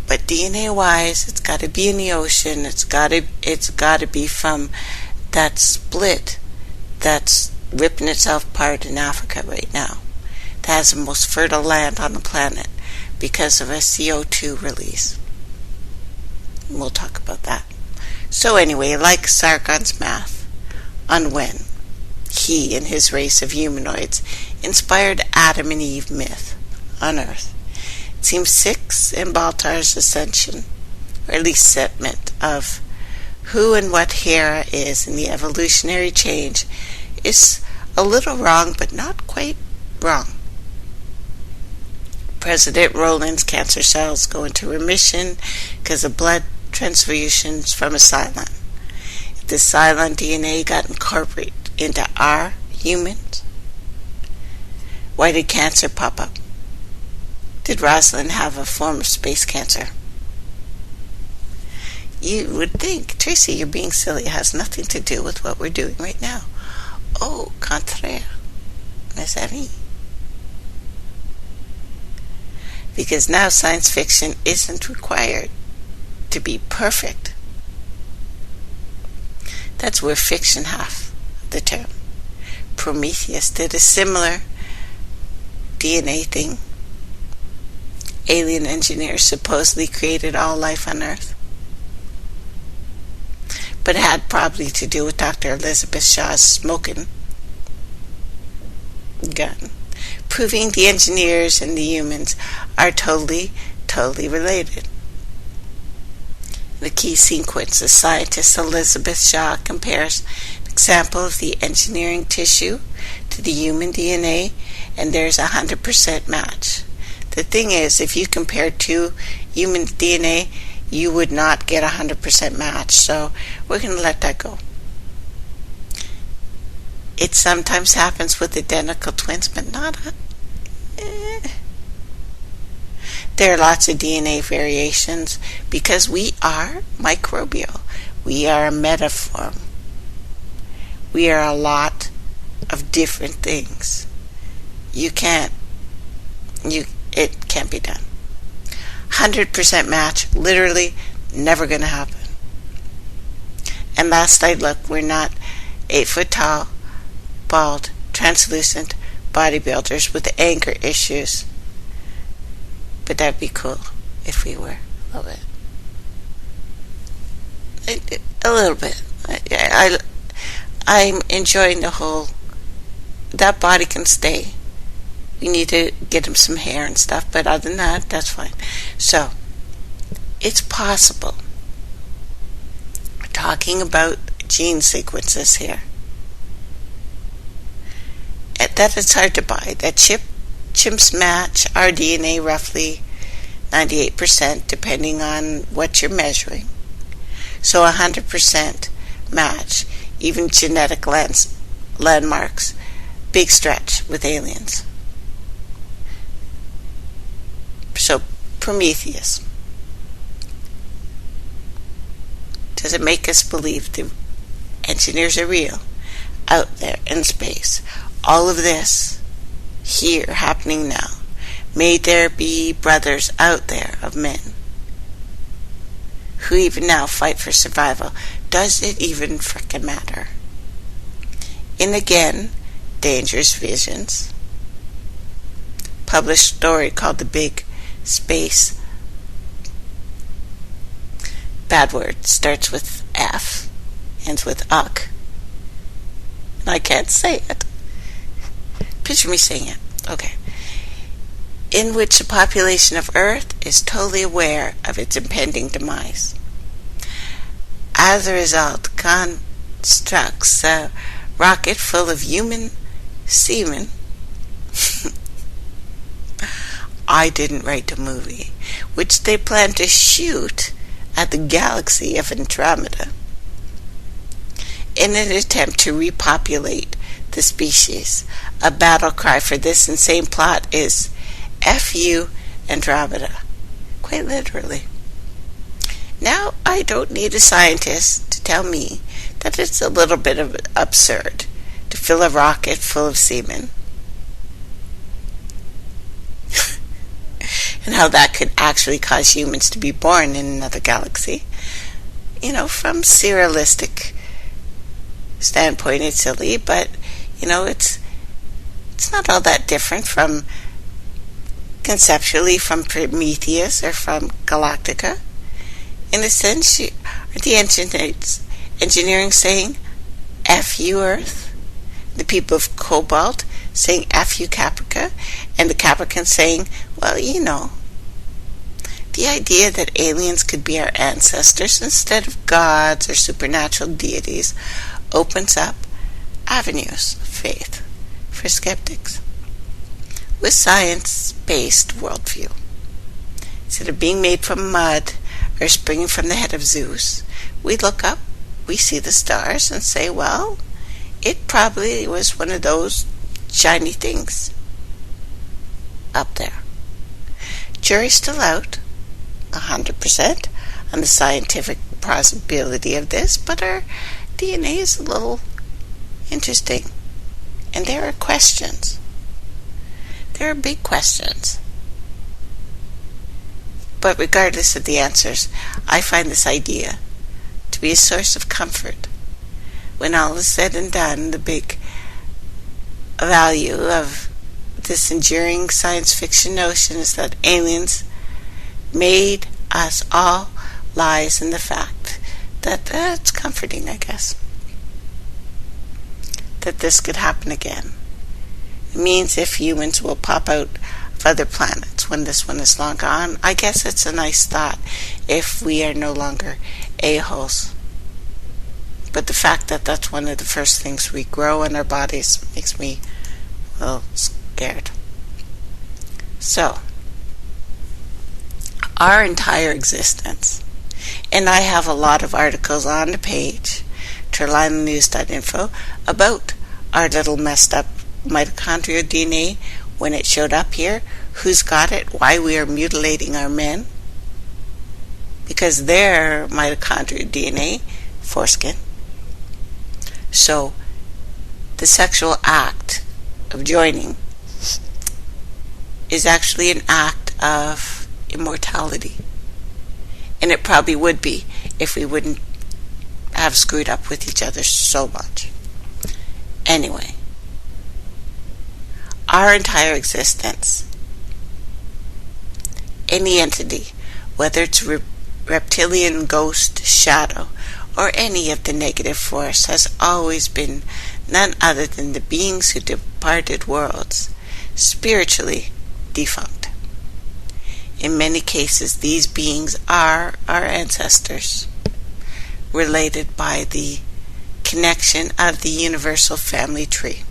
But DNA-wise, it's got to be in the ocean. It's got to be from that split that's ripping itself apart in Africa right now. That has the most fertile land on the planet because of a CO2 release. We'll talk about that. So anyway, like Sargon's math on when he and his race of humanoids inspired Adam and Eve myth on Earth, it seems 6 in Baltar's ascension, or at least segment of who and what Hera is in the evolutionary change, is a little wrong, but not quite wrong. President Roland's cancer cells go into remission because of blood transfusions from a Cylon. If the Cylon DNA got incorporated into our humans, why did cancer pop up? Did Rosalind have a form of space cancer? You would think, Tracey, you're being silly. It has nothing to do with what we're doing right now. Au contraire, mes amis. Because now science fiction isn't required to be perfect. That's where fiction half the term. Prometheus did a similar DNA thing. Alien engineers supposedly created all life on Earth. But it had probably to do with Dr. Elizabeth Shaw's smoking gun, proving the engineers and the humans are totally related. The key sequence, the scientist Elizabeth Shaw compares an example of the engineering tissue to the human DNA, and there's 100% match. The thing is, if you compare two human DNA, you would not get 100% match, so we're going to let that go. It sometimes happens with identical twins, but not There are lots of DNA variations because we are microbial. We are a metaform. We are a lot of different things. It can't be done. 100% match, literally never going to happen. And last I looked, we're not 8 foot tall, bald, translucent bodybuilders with anger issues. But that'd be cool if we were a little bit. A little bit. I'm enjoying the whole, that body can stay. We need to get him some hair and stuff, but other than that, that's fine. So, it's possible. We're talking about gene sequences here. That it's hard to buy. That chimps match our DNA roughly 98%, depending on what you're measuring. So 100% match, even genetic landmarks, big stretch with aliens. So Prometheus, Does it make us believe the engineers are real out there in space? All of this here happening now. May there be brothers out there of men who even now fight for survival. Does it even frickin' matter? In again, Dangerous Visions, published story called The Big Space. Bad word, starts with F, ends with uck. And I can't say it. Picture me saying it. Okay. In which the population of Earth is totally aware of its impending demise. As a result, constructs a rocket full of human semen. I didn't write the movie, which they plan to shoot at the galaxy of Andromeda in an attempt to repopulate the species. A battle cry for this insane plot is F-U Andromeda, quite literally. Now, I don't need a scientist to tell me that it's a little bit of absurd to fill a rocket full of semen and how that could actually cause humans to be born in another galaxy. You know, from serialistic standpoint, it's silly, but, you know, it's not all that different from, conceptually, from Prometheus or from Galactica. In a sense, are the engineering saying, F you Earth? The people of Cobalt saying, F you Caprica? And the Capricorns saying, well, you know, the idea that aliens could be our ancestors instead of gods or supernatural deities opens up avenues of faith for skeptics with science-based worldview. Instead of being made from mud or springing from the head of Zeus, we look up, we see the stars, and say, well, it probably was one of those shiny things up there. Jury's still out, 100%, on the scientific plausibility of this, but our DNA is a little interesting. And there are questions. There are big questions. But regardless of the answers, I find this idea to be a source of comfort. When all is said and done, the big value of this enduring science fiction notion is that aliens made us all lies in the fact that it's comforting, I guess, that this could happen again. It means if humans will pop out of other planets when this one is long gone, I guess it's a nice thought if we are no longer a-holes. But the fact that that's one of the first things we grow in our bodies makes me, well, scared. So, our entire existence, and I have a lot of articles on the page, TerlineNews.info, about our little messed up mitochondrial DNA when it showed up here, who's got it, why we are mutilating our men, because their mitochondrial DNA, foreskin. So, the sexual act of joining is actually an act of immortality. And it probably would be if we wouldn't have screwed up with each other so much. Anyway, our entire existence, any entity, whether it's reptilian, ghost, shadow, or any of the negative force, has always been none other than the beings who departed worlds, spiritually defunct. In many cases, these beings are our ancestors, related by the connection of the universal family tree.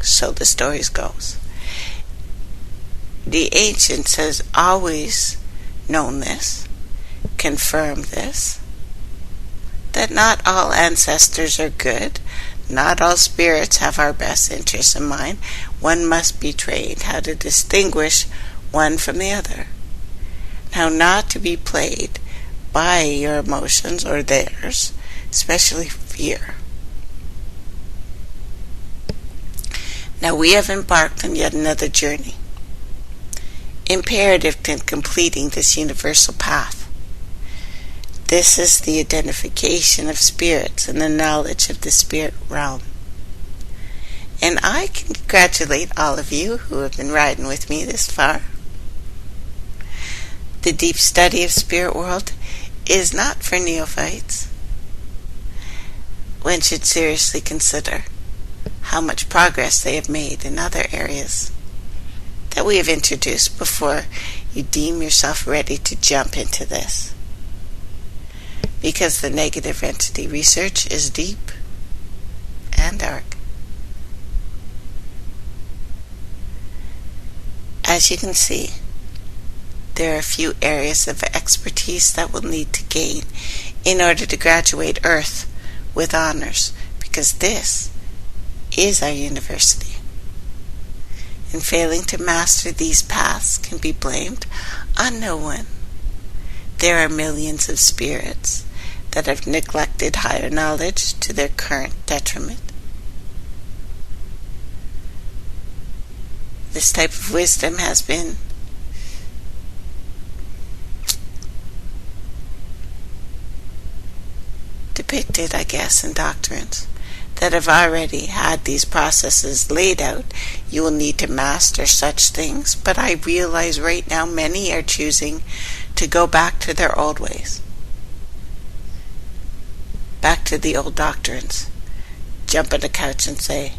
So the story goes. The ancients has always known this, confirmed this, that not all ancestors are good, not all spirits have our best interests in mind. One must be trained how to distinguish one from the other, how not to be played by your emotions or theirs, especially fear. Now we have embarked on yet another journey, imperative to completing this universal path. This is the identification of spirits and the knowledge of the spirit realm. And I congratulate all of you who have been riding with me this far. The deep study of spirit world is not for neophytes. One should seriously consider how much progress they have made in other areas that we have introduced before you deem yourself ready to jump into this. Because the negative entity research is deep and dark. As you can see, there are a few areas of expertise that we'll need to gain in order to graduate Earth with honors, because this is our university. And failing to master these paths can be blamed on no one. There are millions of spirits that have neglected higher knowledge to their current detriment. This type of wisdom has been depicted, I guess, in doctrines that have already had these processes laid out. You will need to master such things, but I realize right now many are choosing to go back to their old ways, back to the old doctrines, jump on the couch and say,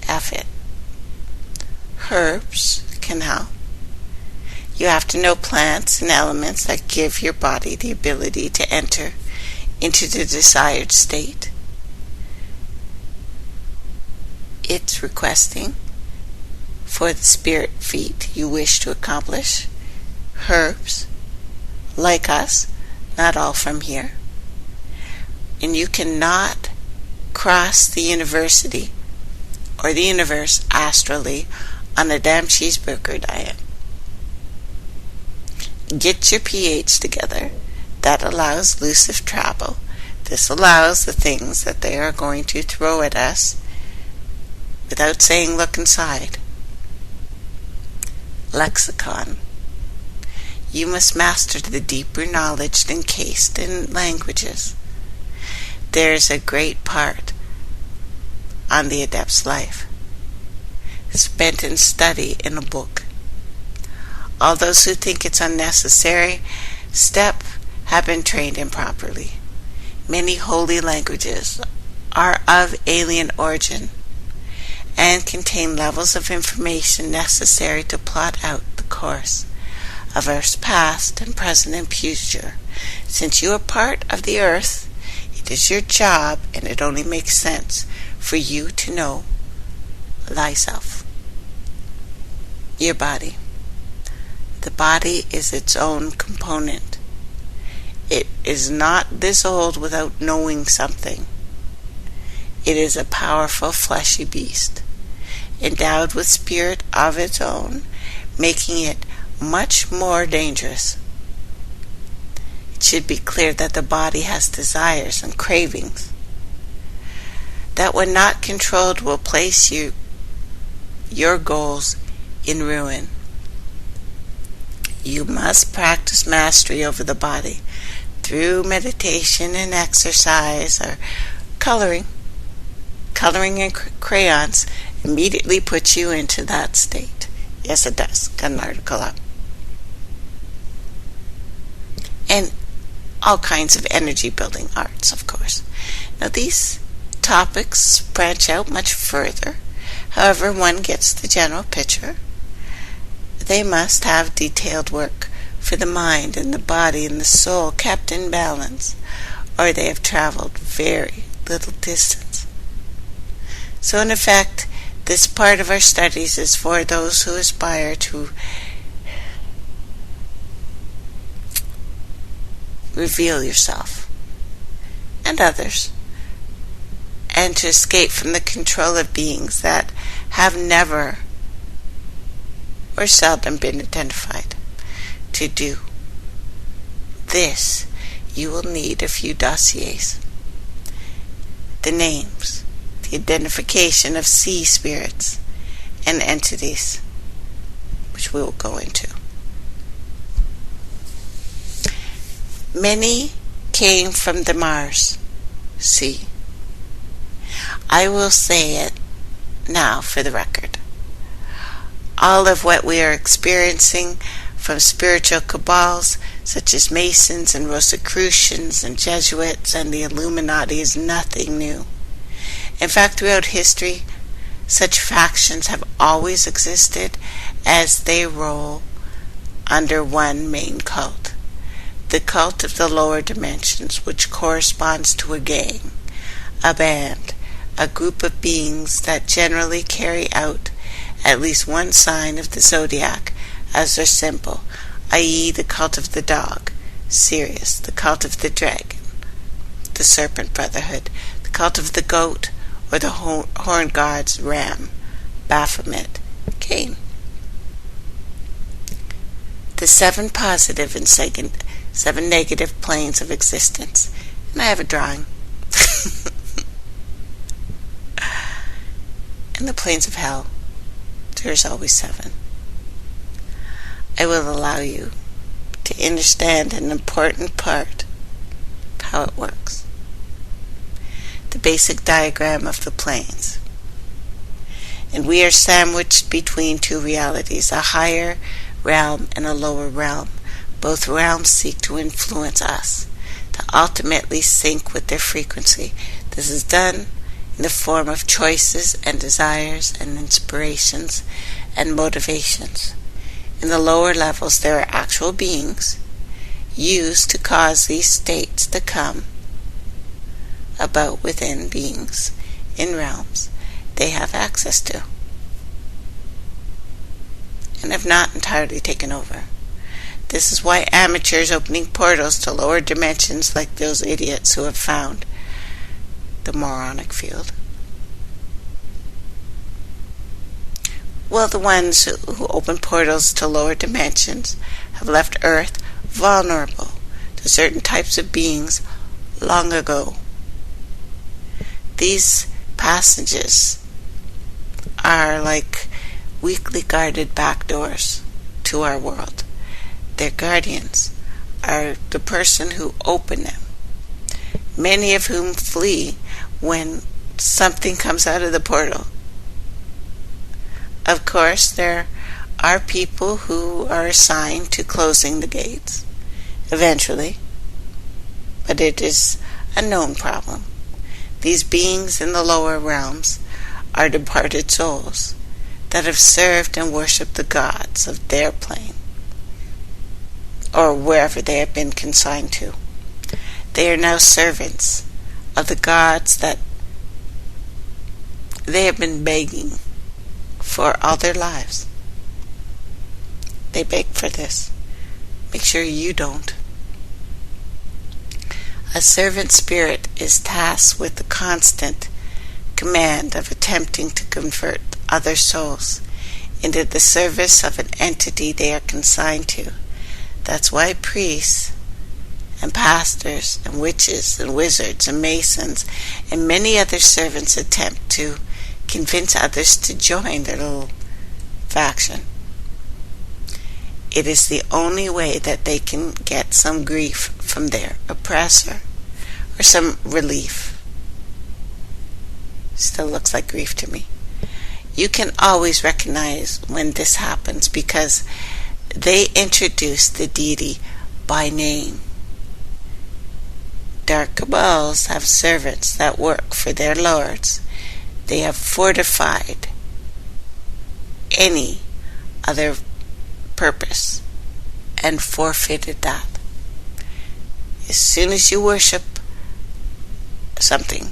F it. Herbs can help. You have to know plants and elements that give your body the ability to enter into the desired state. It's requesting for the spirit feat you wish to accomplish. Herbs, like us, not all from here. And you cannot cross the university or the universe astrally on a damn cheeseburger diet. Get your pH together. That allows elusive travel. This allows the things that they are going to throw at us without saying look inside. Lexicon. You must master the deeper knowledge encased in languages. There's a great part on the adept's life spent in study in a book. All those who think it's unnecessary step have been trained improperly. Many holy languages are of alien origin and contain levels of information necessary to plot out the course of Earth's past and present and future. Since you are part of the Earth, it is your job, and it only makes sense for you to know thyself. Your body. The body is its own component. It is not this old without knowing something. It is a powerful fleshy beast, endowed with spirit of its own, making it much more dangerous. It should be clear that the body has desires and cravings that, when not controlled, will place your goals in ruin. You must practice mastery over the body through meditation and exercise or coloring. Coloring in crayons immediately puts you into that state. Yes, it does. Got an article up. And all kinds of energy building arts, of course. Now, these topics branch out much further. However, one gets the general picture. They must have detailed work for the mind and the body and the soul kept in balance, or they have traveled very little distance. So in effect, this part of our studies is for those who aspire to reveal yourself and others, and to escape from the control of beings that have never or seldom been identified. To do this, you will need a few dossiers. The names, the identification of sea spirits and entities, which we will go into. Many came from the Mars sea. I will say it now for the record. All of what we are experiencing from spiritual cabals such as Masons and Rosicrucians and Jesuits and the Illuminati is nothing new. In fact, throughout history, such factions have always existed as they roll under one main cult. The cult of the lower dimensions, which corresponds to a gang, a band, a group of beings that generally carry out at least one sign of the zodiac as their symbol, i.e. the cult of the dog, Sirius, the cult of the dragon, the serpent brotherhood, the cult of the goat, or the horn god's ram, Baphomet, Cain. The 7 positive and 7 negative planes of existence. And I have a drawing. In the planes of hell, there's always 7. I will allow you to understand an important part of how it works. The basic diagram of the planes. And we are sandwiched between 2 realities, a higher realm and a lower realm. Both realms seek to influence us, to ultimately sync with their frequency. This is done in the form of choices and desires and inspirations and motivations. In the lower levels, there are actual beings used to cause these states to come about within beings in realms they have access to and have not entirely taken over. This is why amateurs opening portals to lower dimensions, like those idiots who have found the moronic field, well, the ones who open portals to lower dimensions have left Earth vulnerable to certain types of beings long ago. These passages are like weakly guarded back doors to our world. Their guardians are the person who opened them, many of whom flee when something comes out of the portal. Of course, there are people who are assigned to closing the gates eventually, but it is a known problem. These beings in the lower realms are departed souls that have served and worshipped the gods of their plane, or wherever they have been consigned to. They are now servants of the gods that they have been begging for all their lives. They beg for this. Make sure you don't. A servant spirit is tasked with the constant command of attempting to convert other souls into the service of an entity they are consigned to. That's why priests and pastors and witches and wizards and masons and many other servants attempt to convince others to join their little faction. It is the only way that they can get some grief from their oppressor or some relief. Still looks like grief to me. You can always recognize when this happens because they introduce the deity by name. Dark cabals have servants that work for their lords. They have fortified any other purpose and forfeited that. As soon as you worship something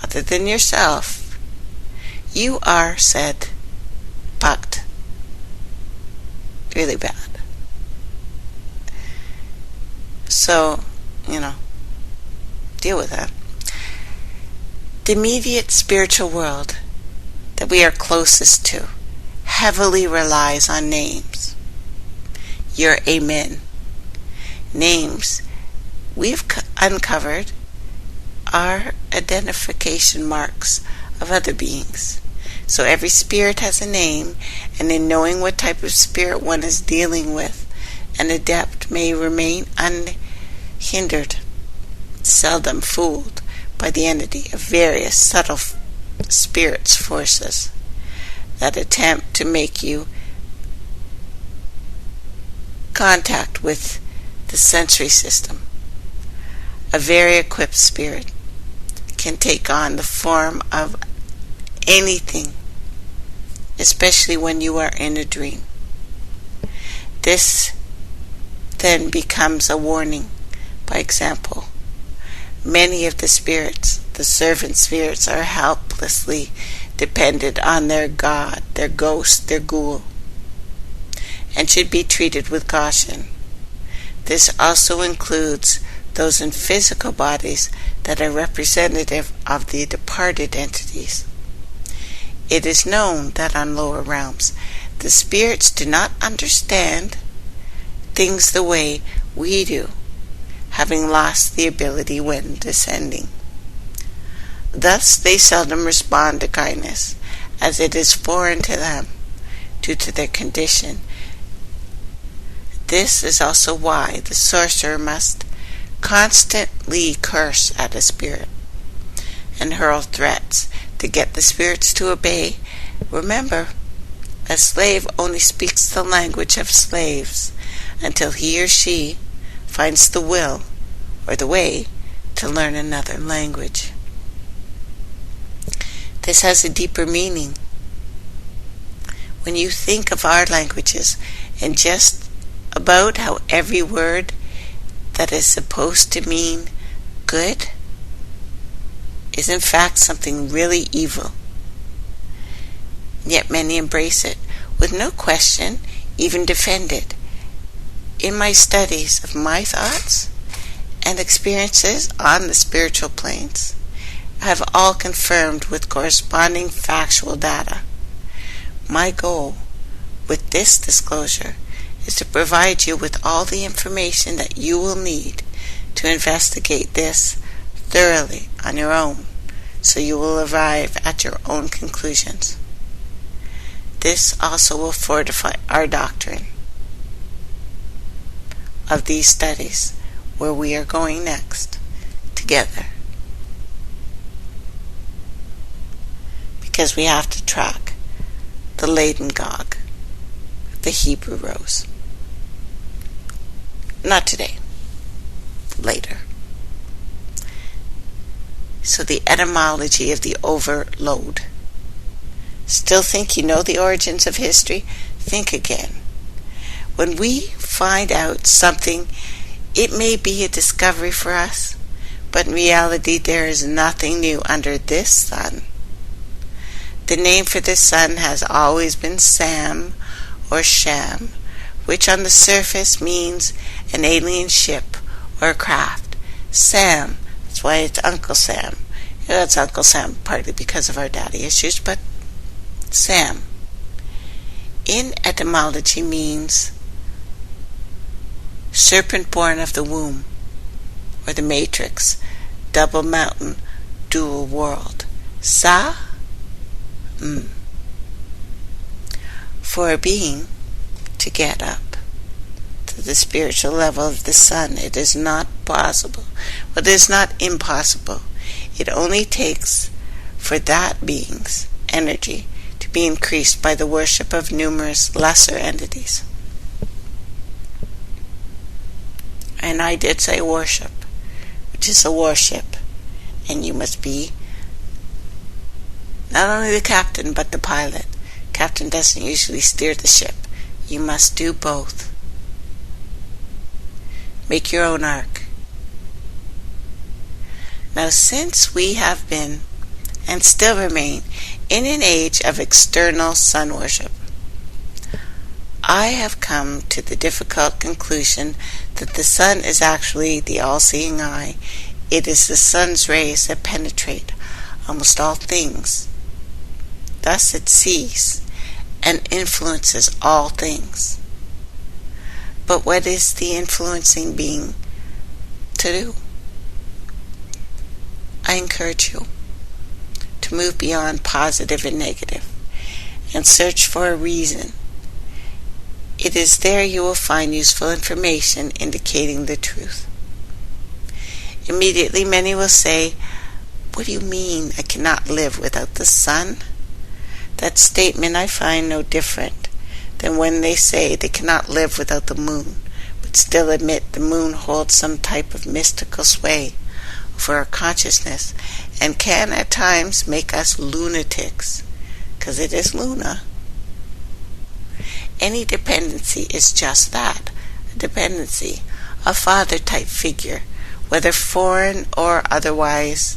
other than yourself, you are said fucked really bad. So, deal with that. The immediate spiritual world that we are closest to heavily relies on names. Your amen. Names we've uncovered are identification marks of other beings. So every spirit has a name, and in knowing what type of spirit one is dealing with, an adept may remain unhindered, seldom fooled by the entity of various subtle spirits' forces that attempt to make you contact with the sensory system. A very equipped spirit can take on the form of anything, especially when you are in a dream. This then becomes a warning. By example, many of the spirits, the servant spirits, are helplessly dependent on their god, their ghost, their ghoul, and should be treated with caution. This also includes those in physical bodies that are representative of the departed entities. It is known that on lower realms, the spirits do not understand things the way we do, having lost the ability when descending. Thus, they seldom respond to kindness, as it is foreign to them, due to their condition. This is also why the sorcerer must constantly curse at a spirit and hurl threats to get the spirits to obey. Remember, a slave only speaks the language of slaves until he or she finds the will or the way to learn another language. This has a deeper meaning. When you think of our languages and just about how every word that is supposed to mean good is in fact something really evil, yet many embrace it with no question, even defend it. In my studies of my thoughts and experiences on the spiritual planes, I have all confirmed with corresponding factual data. My goal with this disclosure is to provide you with all the information that you will need to investigate this thoroughly on your own, so you will arrive at your own conclusions. This also will fortify our doctrine of these studies, where we are going next together, because we have to track the Laden Gog, the Hebrew rose. Not today, later. So the etymology of the overload. Still think you know the origins of history? Think again. When we find out something, it may be a discovery for us, but in reality there is nothing new under this sun. The name for this sun has always been Sam or Sham, which on the surface means an alien ship or a craft. Sam, that's why it's Uncle Sam. It's Uncle Sam partly because of our daddy issues, but Sam in etymology means serpent born of the womb, or the matrix, double mountain, dual world. Sa, for a being to get up to the spiritual level of the sun, it is not possible. Well, it is not impossible. It only takes for that being's energy to be increased by the worship of numerous lesser entities. And I did say worship, which is a warship, and you must be not only the captain but the pilot. Captain doesn't usually steer the ship. You must do both. Make your own ark. Now, since we have been and still remain in an age of external sun worship, I have come to the difficult conclusion that the sun is actually the all-seeing eye. It is the sun's rays that penetrate almost all things. Thus it sees and influences all things. But what is the influencing being to do. I encourage you to move beyond positive and negative and search for a reason. It is there you will find useful information indicating the truth. Immediately many will say, "What do you mean I cannot live without the sun?" That statement I find no different than when they say they cannot live without the moon, but still admit the moon holds some type of mystical sway over our consciousness and can at times make us lunatics, because it is Luna. Any dependency is just that, a dependency, a father-type figure, whether foreign or otherwise,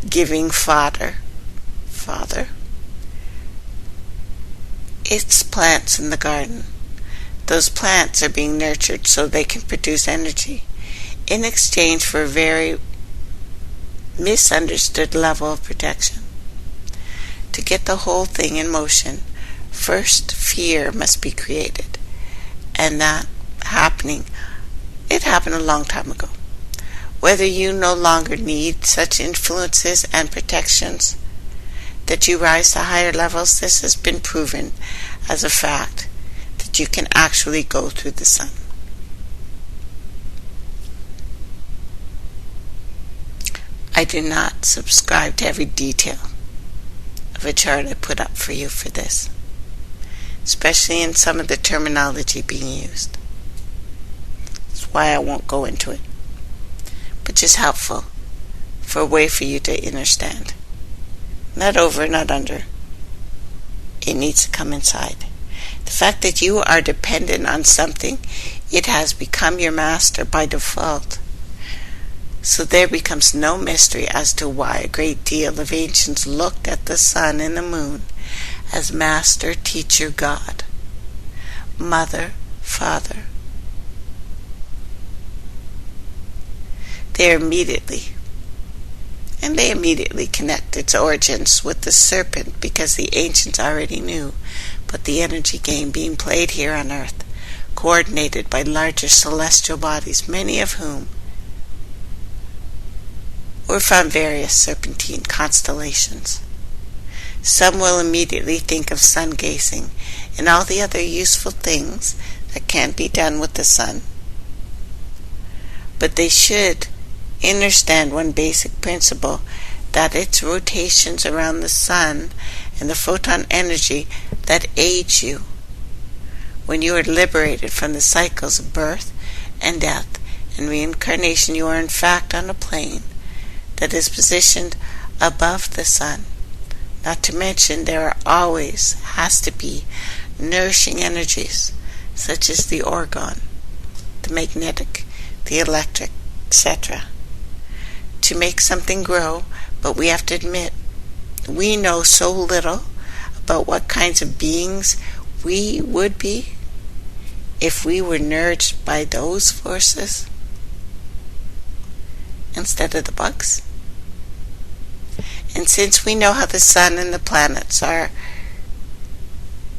giving fodder. Father? It's plants in the garden. Those plants are being nurtured so they can produce energy in exchange for a very misunderstood level of protection. To get the whole thing in motion, first fear must be created. And that it happened a long time ago. Whether you no longer need such influences and protections, that you rise to higher levels, this has been proven as a fact that you can actually go through the sun. I do not subscribe to every detail of a chart I put up for you for this, especially in some of the terminology being used. That's why I won't go into it, but just helpful for a way for you to understand. Not over, not under. It needs to come inside. The fact that you are dependent on something, it has become your master by default. So there becomes no mystery as to why a great deal of ancients looked at the sun and the moon as master, teacher, God, mother, father. They immediately connect its origins with the serpent, because the ancients already knew but the energy game being played here on earth, coordinated by larger celestial bodies, many of whom were from various serpentine constellations. Some will immediately think of sun gazing and all the other useful things that can be done with the sun. But they should understand one basic principle, that its rotations around the sun and the photon energy that aids you when you are liberated from the cycles of birth and death and reincarnation. You are in fact on a plane that is positioned above the sun. Not to mention there has to be nourishing energies such as the orgone, the magnetic, the electric, etc. to make something grow. But we have to admit, we know so little about what kinds of beings we would be if we were nourished by those forces instead of the bugs. And since we know how the sun and the planets are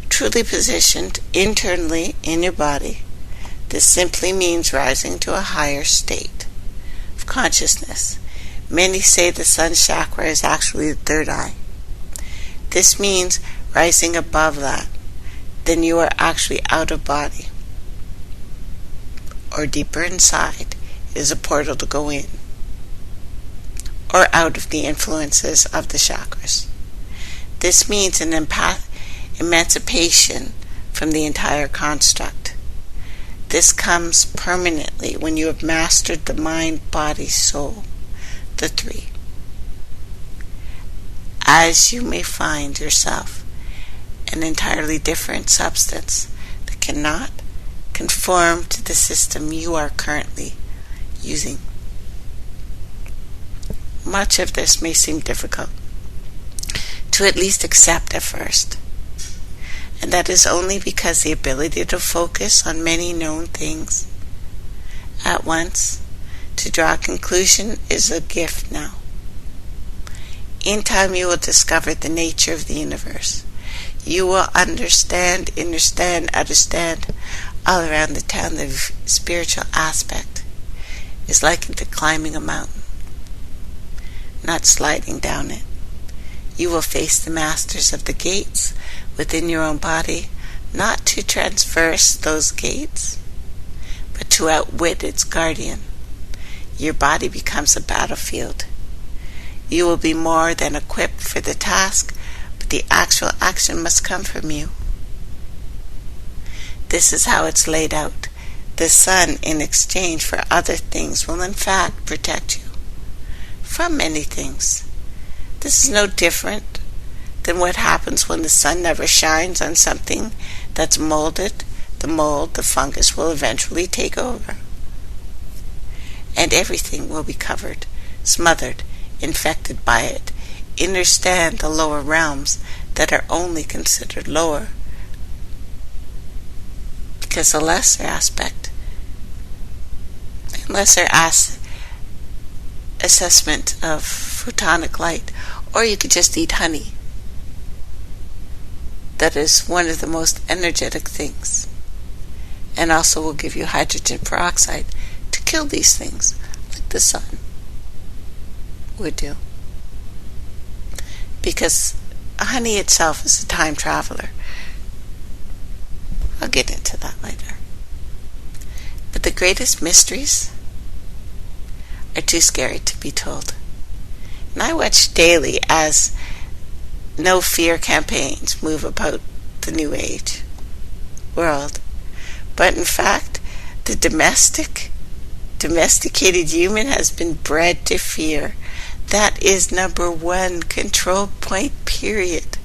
truly positioned internally in your body, this simply means rising to a higher state of consciousness. Many say the sun chakra is actually the third eye. This means rising above that. Then you are actually out of body. Or deeper inside is a portal to go in. Or out of the influences of the chakras. This means an emancipation from the entire construct. This comes permanently when you have mastered the mind, body, soul, the three. As you may find yourself an entirely different substance that cannot conform to the system you are currently using. Much of this may seem difficult to at least accept at first, and that is only because the ability to focus on many known things at once to draw a conclusion is a gift now. In time you will discover the nature of the universe. You will understand all around the town the spiritual aspect, is likened to climbing a mountain, not sliding down it. You will face the masters of the gates within your own body, not to traverse those gates, but to outwit its guardian. Your body becomes a battlefield. You will be more than equipped for the task, but the actual action must come from you. This is how it's laid out. The sun, in exchange for other things, will in fact protect you from many things. This is no different than what happens when the sun never shines on something that's molded. The mold, the fungus, will eventually take over. And everything will be covered, smothered, infected by it. Understand the lower realms that are only considered lower, because the lesser aspect, assessment of photonic light, or you could just eat honey. That is one of the most energetic things, and also will give you hydrogen peroxide to kill these things, like the sun would do. Because honey itself is a time traveler. I'll get into that later. But the greatest mysteries are too scary to be told. And I watch daily as no fear campaigns move about the new age world. But in fact, the domesticated human has been bred to fear. That is number one control point, period.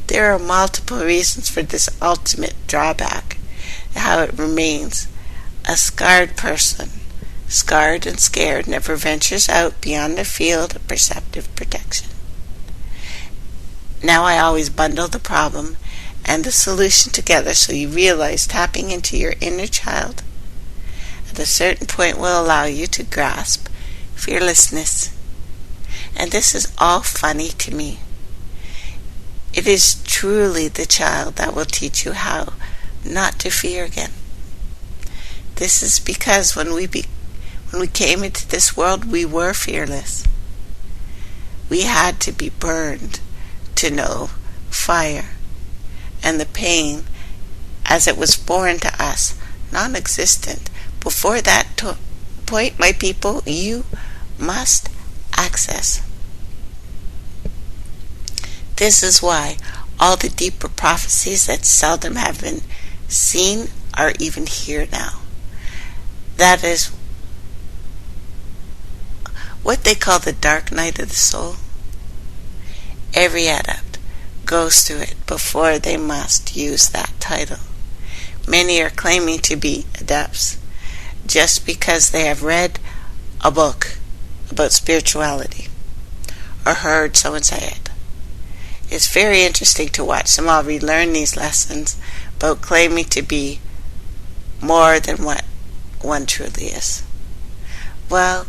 There are multiple reasons for this ultimate drawback, how it remains. A scarred person, scarred and scared, never ventures out beyond the field of perceptive protection. Now I always bundle the problem and the solution together, so you realize tapping into your inner child at a certain point will allow you to grasp fearlessness. And this is all funny to me. It is truly the child that will teach you how not to fear again. This is because when we came into this world, we were fearless. We had to be burned to know fire and the pain as it was foreign to us, non-existent. Before that point, my people, you must access. This is why all the deeper prophecies that seldom have been seen are even here now. That is what they call the dark night of the soul. Every adept goes through it before they must use that title. Many are claiming to be adepts just because they have read a book about spirituality or heard someone say it. It's very interesting to watch them all relearn these lessons about claiming to be more than what one truly is. Well,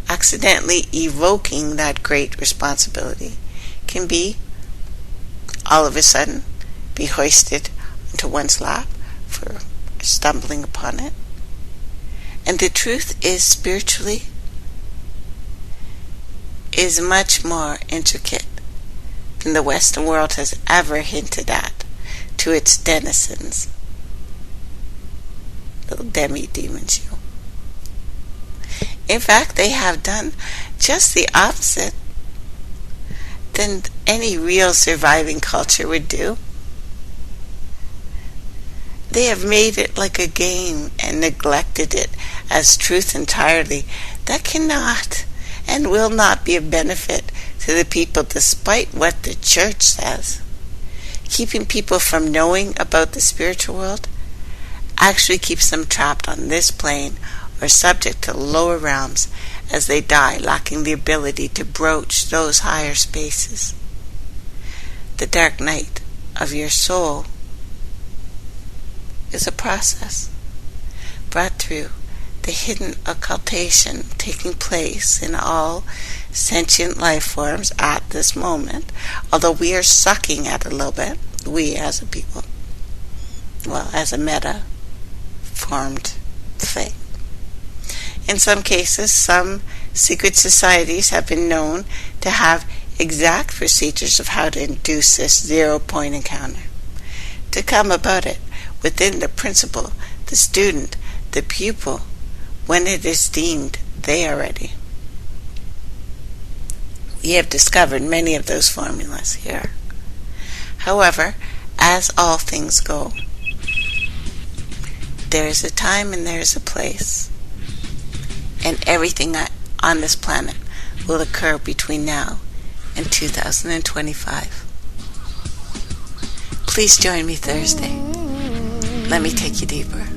accidentally evoking that great responsibility can be, all of a sudden, be hoisted into one's lap for stumbling upon it. And the truth is, spiritually, is much more intricate than the Western world has ever hinted at to its denizens. Little demi-demons, you. In fact, they have done just the opposite than any real surviving culture would do. They have made it like a game and neglected it as truth entirely. That cannot and will not be a benefit to the people, despite what the church says. Keeping people from knowing about the spiritual world actually keeps them trapped on this plane or subject to lower realms as they die, lacking the ability to broach those higher spaces. The dark night of your soul is a process brought through the hidden occultation taking place in all sentient life forms at this moment, although we are sucking at it a little bit, we as a people, well, as a meta-formed thing. In some cases, some secret societies have been known to have exact procedures of how to induce this zero-point encounter. To come about it within the principal, the student, the pupil, when it is deemed they are ready. We have discovered many of those formulas here. However, as all things go, there is a time and there is a place, and everything on this planet will occur between now and 2025. Please join me Thursday. Let me take you deeper.